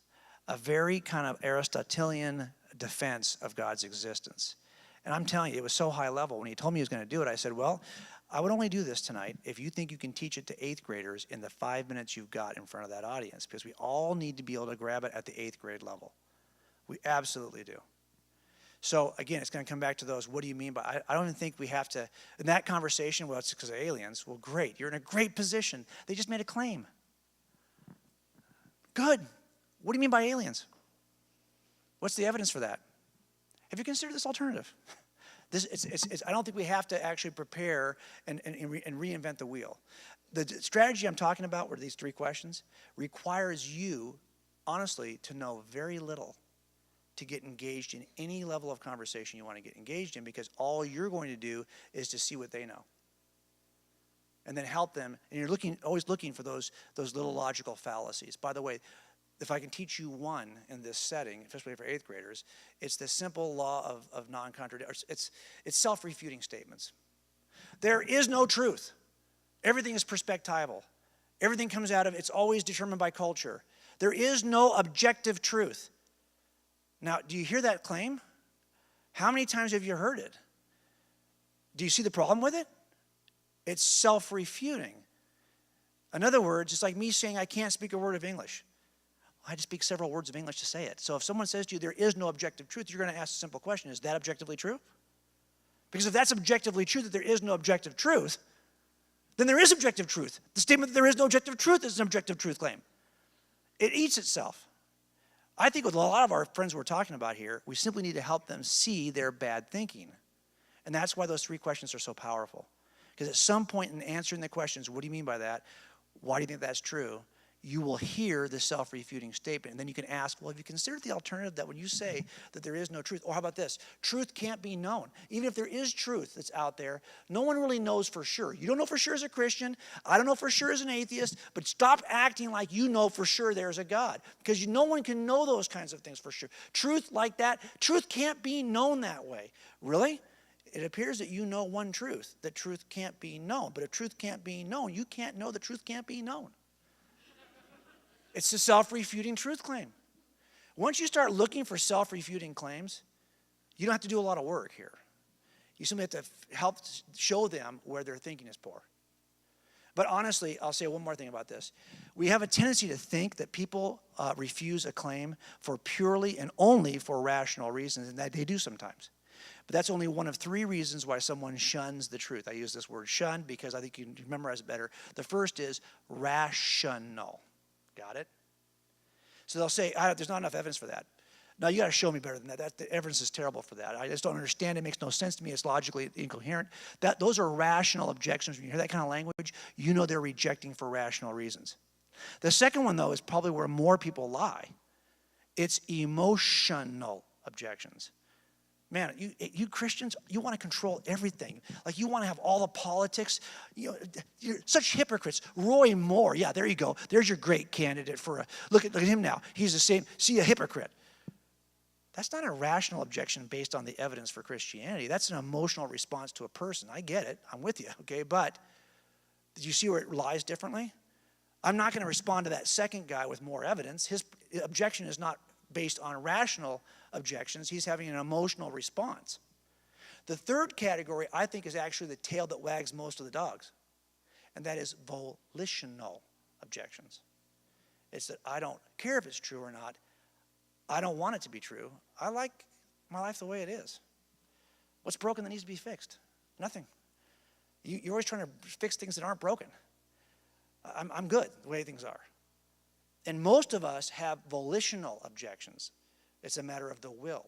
a very kind of Aristotelian defense of God's existence. And I'm telling you, it was so high level. When he told me he was going to do it, I said, well, I would only do this tonight if you think you can teach it to 8th graders in the 5 minutes you've got in front of that audience, because we all need to be able to grab it at the 8th grade level. We absolutely do. So again, it's going to come back to those, what do you mean by, I don't even think we have to, in that conversation, well, it's because of aliens. Well, great, you're in a great position. They just made a claim. Good. What do you mean by aliens? What's the evidence for that? Have you considered this alternative? I don't think we have to actually prepare and reinvent the wheel. the strategy I'm talking about, where these 3 questions, requires you, honestly, to know very little to get engaged in any level of conversation you want to get engaged in, because all you're going to do is to see what they know. And then help them, and you're always looking for those little logical fallacies. By the way, if I can teach you one in this setting, especially for 8th graders, it's the simple law of non-contradiction. It's self-refuting statements. There is no truth. Everything is perspectival. Everything comes out of, it's always determined by culture. There is no objective truth. Now, do you hear that claim? How many times have you heard it? Do you see the problem with it? It's self-refuting. In other words, it's like me saying I can't speak a word of English. I had to speak several words of English to say it. So if someone says to you there is no objective truth, you're going to ask a simple question: is that objectively true? Because if that's objectively true, that there is no objective truth, then there is objective truth. The statement that there is no objective truth is an objective truth claim. It eats itself. I think with a lot of our friends we're talking about here, we simply need to help them see their bad thinking. And that's why those 3 questions are so powerful. Because at some point in answering the questions, what do you mean by that? Why do you think that's true? You will hear the self-refuting statement. And then you can ask, well, have you considered the alternative that when you say that there is no truth? Or how about this? Truth can't be known. Even if there is truth that's out there, no one really knows for sure. You don't know for sure as a Christian. I don't know for sure as an atheist. But stop acting like you know for sure there's a God. Because no one can know those kinds of things for sure. Truth like that, truth can't be known that way. Really? It appears that you know one truth, that truth can't be known. But if truth can't be known, you can't know that truth can't be known. It's a self-refuting truth claim. Once you start looking for self-refuting claims, you don't have to do a lot of work here. You simply have to help show them where their thinking is poor. But honestly, I'll say one more thing about this. We have a tendency to think that people refuse a claim for purely and only for rational reasons, and that they do sometimes. But that's only one of 3 reasons why someone shuns the truth. I use this word shun because I think you can memorize it better. The first is rational. Got it? So they'll say, there's not enough evidence for that. No, you got to show me better than that. The evidence is terrible for that. I just don't understand. It makes no sense to me. It's logically incoherent. Those are rational objections. When you hear that kind of language, you know they're rejecting for rational reasons. The second one, though, is probably where more people lie. It's emotional objections. Man, you Christians, you want to control everything. Like you want to have all the politics. You're such hypocrites. Roy Moore, yeah, there you go. There's your great candidate for a, look at him now. He's the same, see, a hypocrite. That's not a rational objection based on the evidence for Christianity. That's an emotional response to a person. I get it. I'm with you, okay? But did you see where it lies differently? I'm not going to respond to that second guy with more evidence. His objection is not based on rational objections. He's having an emotional response. The third category, I think, is actually the tail that wags most of the dogs, and that is volitional objections. It's that I don't care if it's true or not. I don't want it to be true. I like my life the way it is. What's broken that needs to be fixed? Nothing. You're always trying to fix things that aren't broken. I'm good the way things are. And most of us have volitional objections. It's a matter of the will.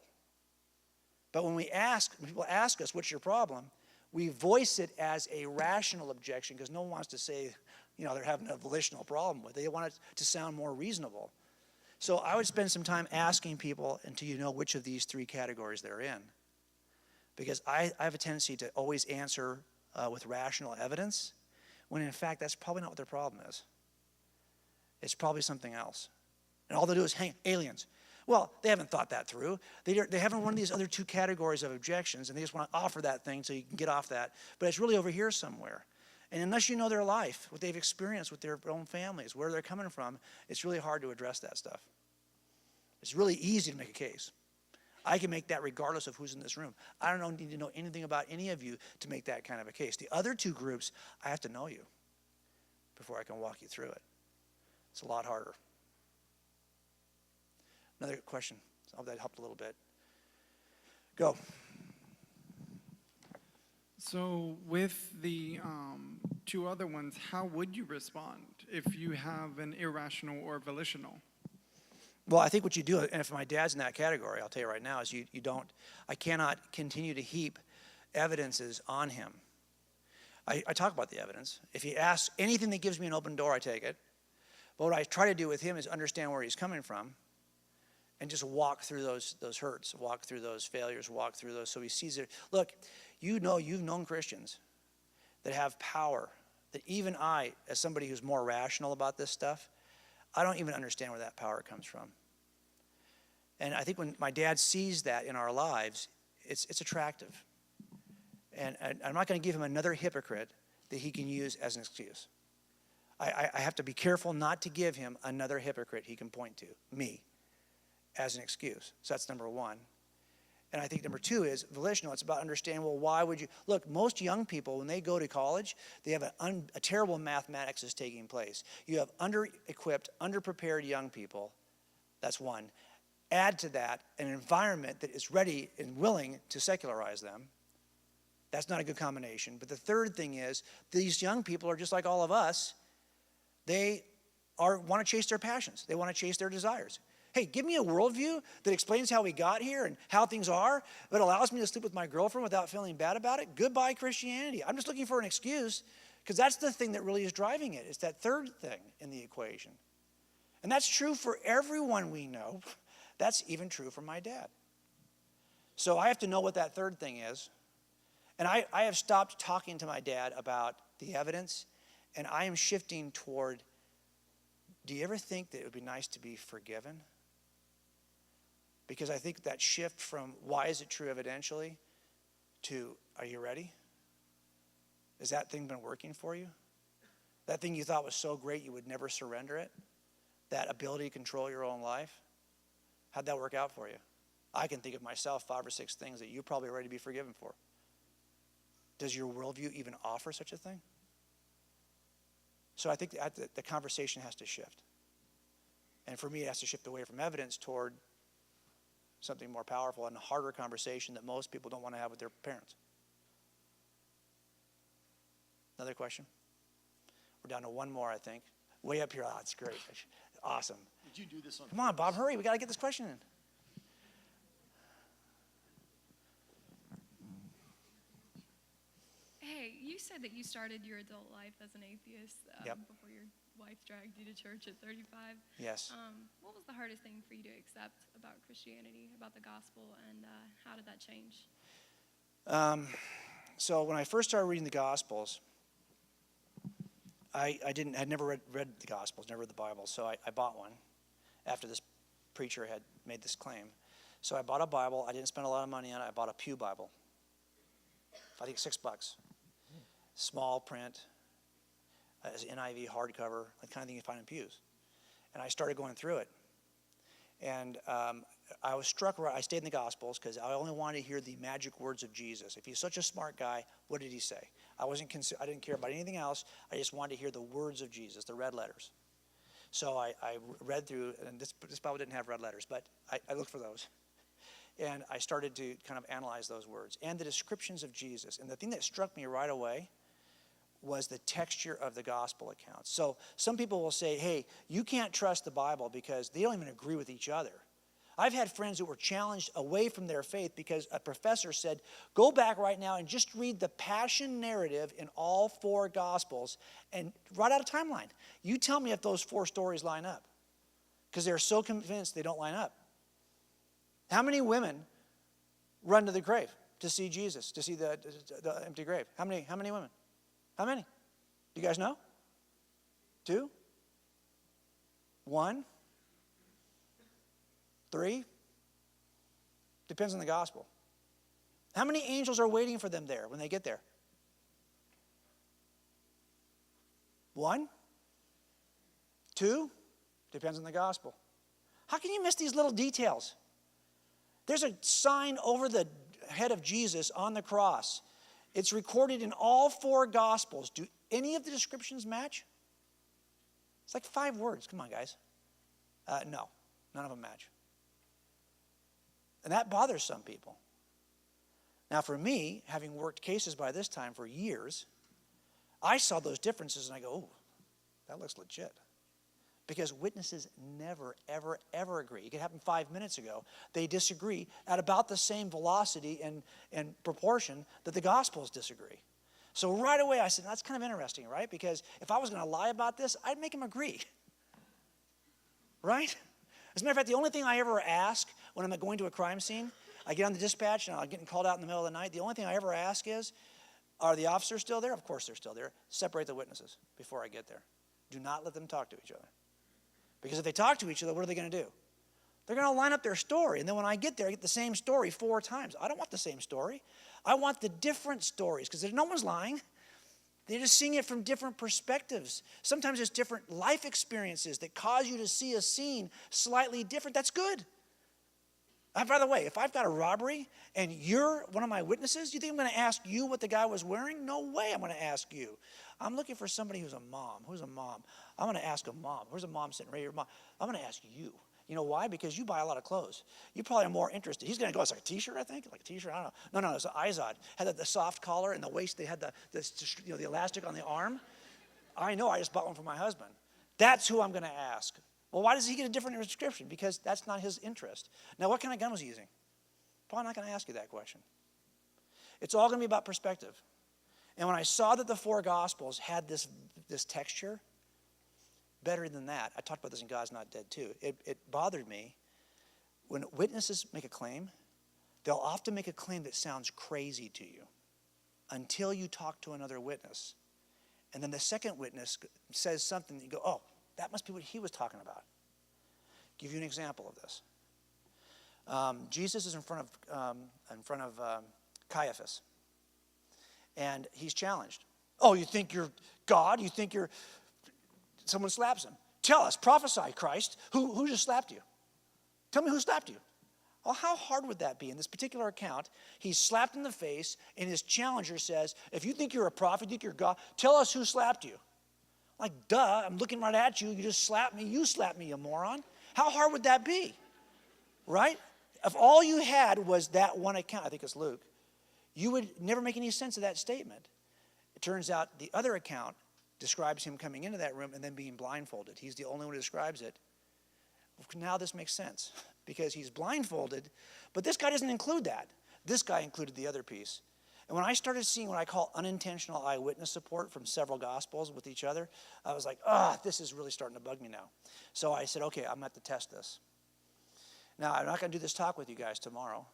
But when people ask us, what's your problem? We voice it as a rational objection because no one wants to say, they're having a volitional problem with it. They want it to sound more reasonable. So I would spend some time asking people until you know which of these 3 categories they're in. Because I have a tendency to always answer with rational evidence, when in fact that's probably not what their problem is. It's probably something else. And all they do is hang aliens. Well, they haven't thought that through. They haven't one of these other 2 categories of objections, and they just want to offer that thing so you can get off that. But it's really over here somewhere. And unless you know their life, what they've experienced with their own families, where they're coming from, it's really hard to address that stuff. It's really easy to make a case. I can make that regardless of who's in this room. I don't need to know anything about any of you to make that kind of a case. The other 2 groups, I have to know you before I can walk you through it. It's a lot harder. Another question. I hope that helped a little bit. Go. So with the 2 other ones, how would you respond if you have an irrational or volitional? Well, I think what you do, and if my dad's in that category, I'll tell you right now, is I cannot continue to heap evidences on him. I talk about the evidence. If he asks anything that gives me an open door, I take it. But what I try to do with him is understand where he's coming from and just walk through those hurts, walk through those failures, walk through those so he sees it. Look, you've known Christians that have power that even I, as somebody who's more rational about this stuff, I don't even understand where that power comes from. And I think when my dad sees that in our lives, it's attractive. And I'm not going to give him another hypocrite that he can use as an excuse. I have to be careful not to give him another hypocrite he can point to, me, as an excuse. So that's number one. And I think number two is volitional. It's about understanding, well, why would you? Look, most young people, when they go to college, they have a terrible mathematics is taking place. You have under-equipped, underprepared young people. That's one. Add to that an environment that is ready and willing to secularize them. That's not a good combination. But the third thing is these young people are just like all of us. They want to chase their passions. They want to chase their desires. Hey, give me a worldview that explains how we got here and how things are, but allows me to sleep with my girlfriend without feeling bad about it. Goodbye, Christianity. I'm just looking for an excuse because that's the thing that really is driving it. It's that third thing in the equation. And that's true for everyone we know. That's even true for my dad. So I have to know what that third thing is. And I have stopped talking to my dad about the evidence, and I am shifting toward, do you ever think that it would be nice to be forgiven? Because I think that shift from why is it true evidentially to are you ready? Has that thing been working for you? That thing you thought was so great you would never surrender it? That ability to control your own life? How'd that work out for you? I can think of myself 5 or 6 things that you're probably ready to be forgiven for. Does your worldview even offer such a thing? So I think the conversation has to shift. And for me, it has to shift away from evidence toward something more powerful and a harder conversation that most people don't want to have with their parents. Another question? We're down to one more, I think. Way up here. Oh, it's great. Awesome. Did you do this on Come on, Bob, hurry. We got to get this question in. Hey, you said that you started your adult life as an atheist Yep. before your wife dragged you to church at 35. Yes. What was the hardest thing for you to accept about Christianity, about the gospel, and how did that change? So when I first started reading the Gospels, I had never read the Gospels, never read the Bible, so I bought one after this preacher had made this claim. So I bought a Bible. I didn't spend a lot of money on it. I bought a pew Bible. I think $6. Small print, as NIV hardcover, the kind of thing you find in pews. And I started going through it. And I was struck, I stayed in the Gospels because I only wanted to hear the magic words of Jesus. If he's such a smart guy, what did he say? I didn't care about anything else. I just wanted to hear the words of Jesus, the red letters. So I read through, and this Bible didn't have red letters, but I looked for those. And I started to kind of analyze those words and the descriptions of Jesus. And the thing that struck me right away was the texture of the gospel accounts. So some people will say, hey, you can't trust the Bible because they don't even agree with each other. I've had friends who were challenged away from their faith because a professor said, go back right now and just read the passion narrative in all 4 gospels and write out a timeline. You tell me if those 4 stories line up, because they're so convinced they don't line up. How many women run to the grave to see Jesus, to see the empty grave? How many women? How many? Do you guys know? 2? 1? 3? Depends on the gospel. How many angels are waiting for them there when they get there? 1? 2? Depends on the gospel. How can you miss these little details? There's a sign over the head of Jesus on the cross. It's recorded in all 4 gospels. Do any of the descriptions match? It's like 5 words. Come on, guys. No, none of them match. And that bothers some people. Now, for me, having worked cases by this time for years, I saw those differences and I go, oh, that looks legit. Because witnesses never, ever, ever agree. It could happen 5 minutes ago. They disagree at about the same velocity and proportion that the Gospels disagree. So right away I said, that's kind of interesting, right? Because if I was going to lie about this, I'd make him agree. Right? As a matter of fact, the only thing I ever ask when I'm going to a crime scene, I get on the dispatch and I'm getting called out in the middle of the night. The only thing I ever ask is, are the officers still there? Of course they're still there. Separate the witnesses before I get there. Do not let them talk to each other. Because if they talk to each other, what are they going to do? They're going to line up their story. And then when I get there, I get the same story 4 times. I don't want the same story. I want the different stories because no one's lying. They're just seeing it from different perspectives. Sometimes it's different life experiences that cause you to see a scene slightly different. That's good. By the way, if I've got a robbery and you're one of my witnesses, you think I'm going to ask you what the guy was wearing? No way I'm going to ask you. I'm looking for somebody who's a mom. Who's a mom? I'm going to ask a mom. Where's a mom sitting right here? Mom. I'm going to ask you. You know why? Because you buy a lot of clothes. You probably are more interested. He's going to go, it's like a T-shirt, I think? Like a T-shirt? I don't know. No, it's an Izod. Had the soft collar and the waist. They had the elastic on the arm. I know. I just bought one for my husband. That's who I'm going to ask. Well, why does he get a different description? Because that's not his interest. Now, what kind of gun was he using? Probably not going to ask you that question. It's all going to be about perspective. And when I saw that the 4 Gospels had this texture, better than that, I talked about this in God's Not Dead too, it bothered me. When witnesses make a claim, they'll often make a claim that sounds crazy to you until you talk to another witness. And then the second witness says something that you go, oh, that must be what he was talking about. Give you an example of this. Jesus is in front of Caiaphas, and he's challenged. Oh, you think you're God? You think you're... Someone slaps him. Tell us, prophesy, Christ. Who just slapped you? Tell me who slapped you. Well, how hard would that be? In this particular account, he's slapped in the face, and his challenger says, if you think you're a prophet, you think you're God, tell us who slapped you. Like, duh, I'm looking right at you. You just slapped me. You slapped me, you moron. How hard would that be? Right? If all you had was that one account, I think it's Luke, you would never make any sense of that statement. It turns out the other account describes him coming into that room and then being blindfolded. He's the only one who describes it. Now this makes sense because he's blindfolded, but this guy doesn't include that. This guy included the other piece. And when I started seeing what I call unintentional eyewitness support from several Gospels with each other, I was like, this is really starting to bug me now. So I said, okay, I'm going to have to test this. Now, I'm not going to do this talk with you guys tomorrow.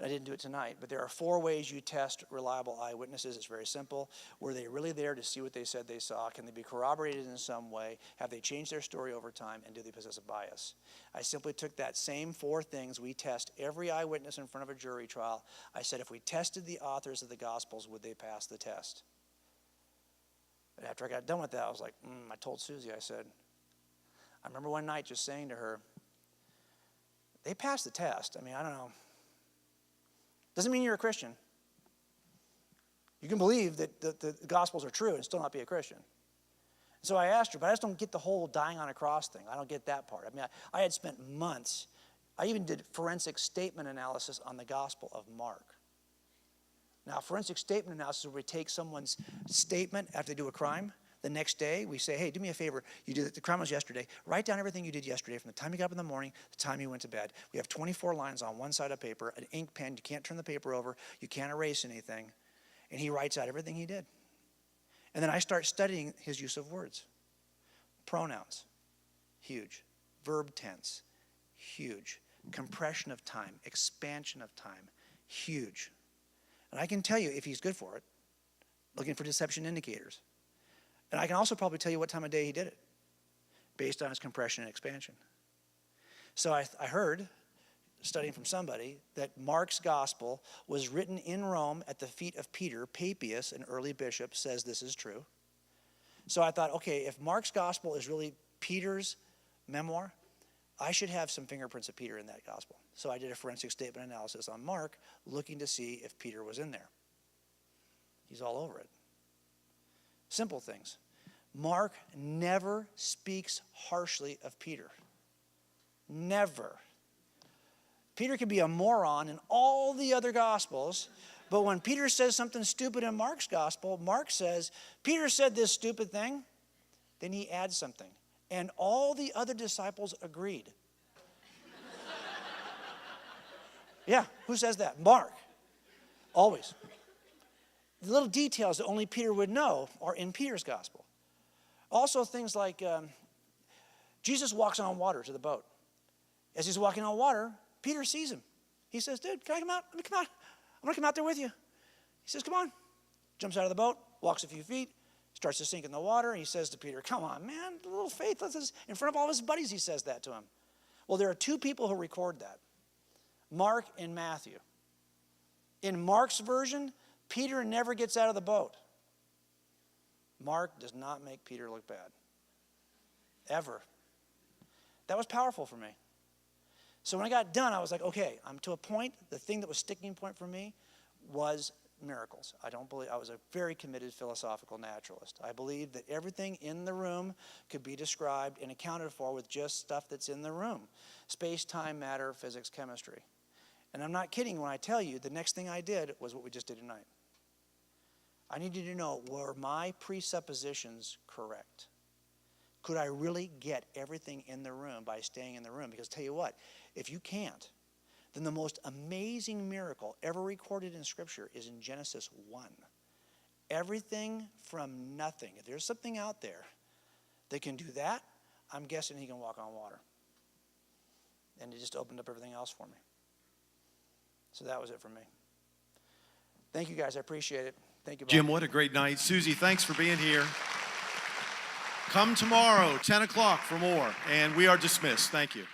I didn't do it tonight, but there are 4 ways you test reliable eyewitnesses. It's very simple. Were they really there to see what they said they saw? Can they be corroborated in some way? Have they changed their story over time? And do they possess a bias? I simply took that same 4 things we test every eyewitness in front of a jury trial. I said, if we tested the authors of the Gospels, would they pass the test? But after I got done with that, I was like, I told Susie, I said, I remember one night just saying to her, they passed the test. I mean, I don't know. Doesn't mean you're a Christian. You can believe that the Gospels are true and still not be a Christian. So I asked her, but I just don't get the whole dying on a cross thing. I don't get that part. I mean, I had spent months. I even did forensic statement analysis on the Gospel of Mark. Now, forensic statement analysis is where we take someone's statement after they do a crime. The next day, we say, hey, do me a favor. You did the crime was yesterday. Write down everything you did yesterday from the time you got up in the morning to the time you went to bed. We have 24 lines on one side of paper, an ink pen. You can't turn the paper over. You can't erase anything. And he writes out everything he did. And then I start studying his use of words. Pronouns, huge. Verb tense, huge. Compression of time, expansion of time, huge. And I can tell you if he's good for it, looking for deception indicators. And I can also probably tell you what time of day he did it based on his compression and expansion. So I heard, studying from somebody, that Mark's gospel was written in Rome at the feet of Peter. Papias, an early bishop, says this is true. So I thought, okay, if Mark's gospel is really Peter's memoir, I should have some fingerprints of Peter in that gospel. So I did a forensic statement analysis on Mark, looking to see if Peter was in there. He's all over it. Simple things. Mark never speaks harshly of Peter. Never. Peter can be a moron in all the other Gospels, but when Peter says something stupid in Mark's Gospel, Mark says, Peter said this stupid thing, then he adds something. And all the other disciples agreed. Yeah, who says that? Mark. Always. The little details that only Peter would know are in Peter's gospel. Also things like Jesus walks on water to the boat. As he's walking on water, Peter sees him. He says, dude, can I come out? Let me come out. I'm going to come out there with you. He says, come on. Jumps out of the boat, walks a few feet, starts to sink in the water. He says to Peter, come on, man, a little faith. In front of all his buddies, he says that to him. Well, there are two people who record that, Mark and Matthew. In Mark's version, Peter never gets out of the boat. Mark does not make Peter look bad. Ever. That was powerful for me. So when I got done, I was like, okay, I'm to a point. The thing that was sticking point for me was miracles. I was a very committed philosophical naturalist. I believed that everything in the room could be described and accounted for with just stuff that's in the room. Space, time, matter, physics, chemistry. And I'm not kidding when I tell you the next thing I did was what we just did tonight. I needed to know, were my presuppositions correct? Could I really get everything in the room by staying in the room? Because tell you what, if you can't, then the most amazing miracle ever recorded in Scripture is in Genesis 1. Everything from nothing. If there's something out there that can do that, I'm guessing he can walk on water. And it just opened up everything else for me. So that was it for me. Thank you, guys. I appreciate it. Thank you, Bob. Jim, what a great night. Susie, thanks for being here. Come tomorrow, 10 o'clock for more. And we are dismissed. Thank you.